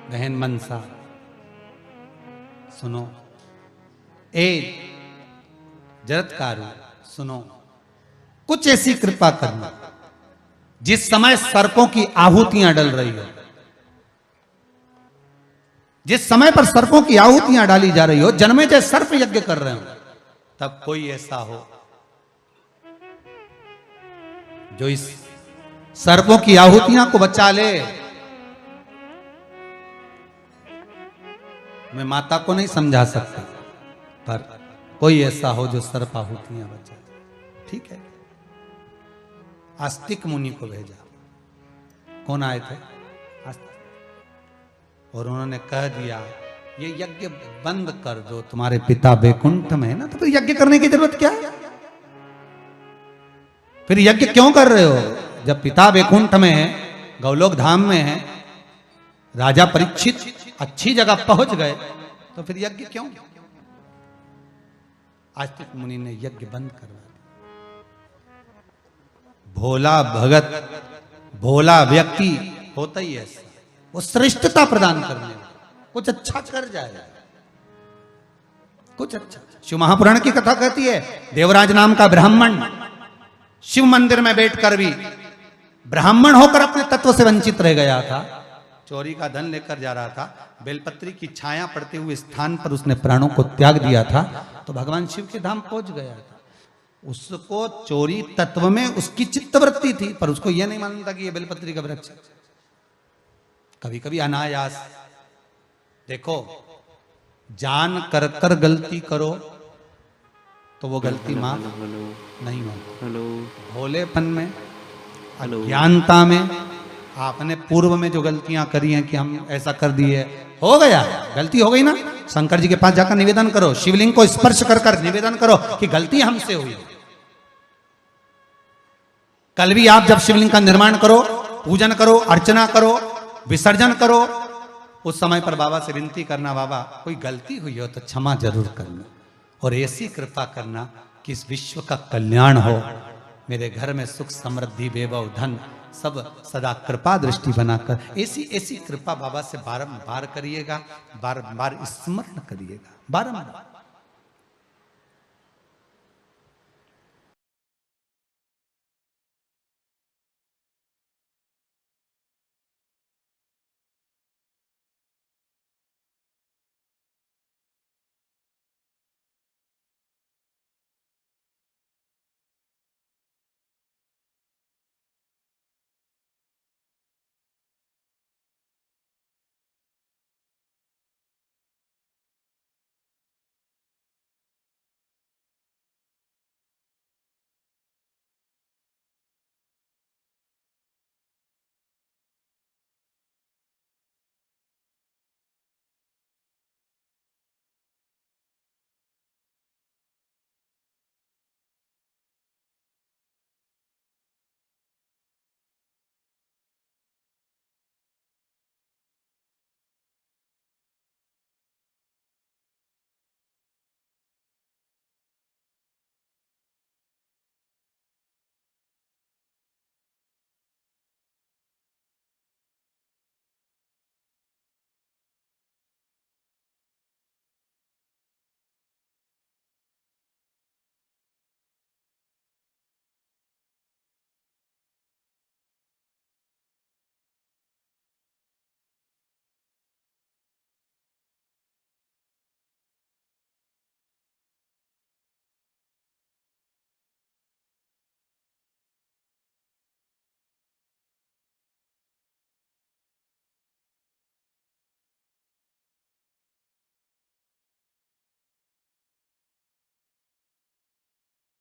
बहन मनसा सुनो, ए जरत्कारु सुनो, कुछ ऐसी कृपा करना जिस समय सर्पों की आहुतियां डल रही हो, जिस समय पर सर्पों की आहुतियां डाली जा रही हो, जन्मे जय सर्प यज्ञ कर रहे हो, तब कोई ऐसा हो जो इस सर्पों की आहुतियां को बचा ले। मैं माता को नहीं समझा सकता, पर कोई ऐसा हो जो सर्प आहुतियां बचा। ठीक है, आस्तिक मुनि को भेजा। कौन आए थे? और उन्होंने कह दिया ये यज्ञ बंद कर दो, तुम्हारे पिता बैकुंठ में है ना, तो फिर यज्ञ करने की जरूरत क्या है? फिर यज्ञ क्यों कर रहे हो? जब पिता बैकुंठ में है, गौलोक धाम में है, राजा परीक्षित अच्छी जगह पहुंच गए, तो फिर यज्ञ क्यों? आस्तिक मुनि ने यज्ञ बंद करवा दिया। भोला भगत, भोला व्यक्ति होता ही ऐसा, वो श्रेष्ठता प्रदान करने में कुछ अच्छा कर जाएगा, कुछ अच्छा। शिव महापुराण की कथा कहती है, देवराज नाम का ब्राह्मण शिव मंदिर में बैठकर भी ब्राह्मण होकर अपने तत्व से वंचित रह गया था। चोरी का धन लेकर जा रहा था, बेलपत्री की छाया पड़ते हुए स्थान पर उसने प्राणों को त्याग दिया था, तो भगवान शिव के धाम पहुंच गया था। उसको चोरी तत्व में उसकी चित्तवृत्ति थी, पर उसको यह नहीं मालूम था कि यह बेलपत्री का वृक्ष। कभी कभी अनायास देखो, जान कर कर गलती करो तो वो गलती माफ नहीं होती। भोलेपन में, अज्ञानता में, आपने पूर्व में जो गलतियां करी हैं कि हम ऐसा कर दिए, हो गया, गलती हो गई ना, शंकर जी के पास जाकर निवेदन करो, शिवलिंग को स्पर्श कर कर निवेदन करो कि गलती हमसे हुई। कल भी आप जब शिवलिंग का निर्माण करो, पूजन करो, अर्चना करो, विसर्जन करो, उस समय पर बाबा से विनती करना, बाबा कोई गलती हुई हो तो क्षमा जरूर करना, और ऐसी कृपा करना कि इस विश्व का कल्याण हो, मेरे घर में सुख समृद्धि वैभव धन सब सदा कृपा दृष्टि बनाकर ऐसी ऐसी कृपा बाबा से बारंबार करिएगा, बारंबार स्मरण करिएगा, बारंबार।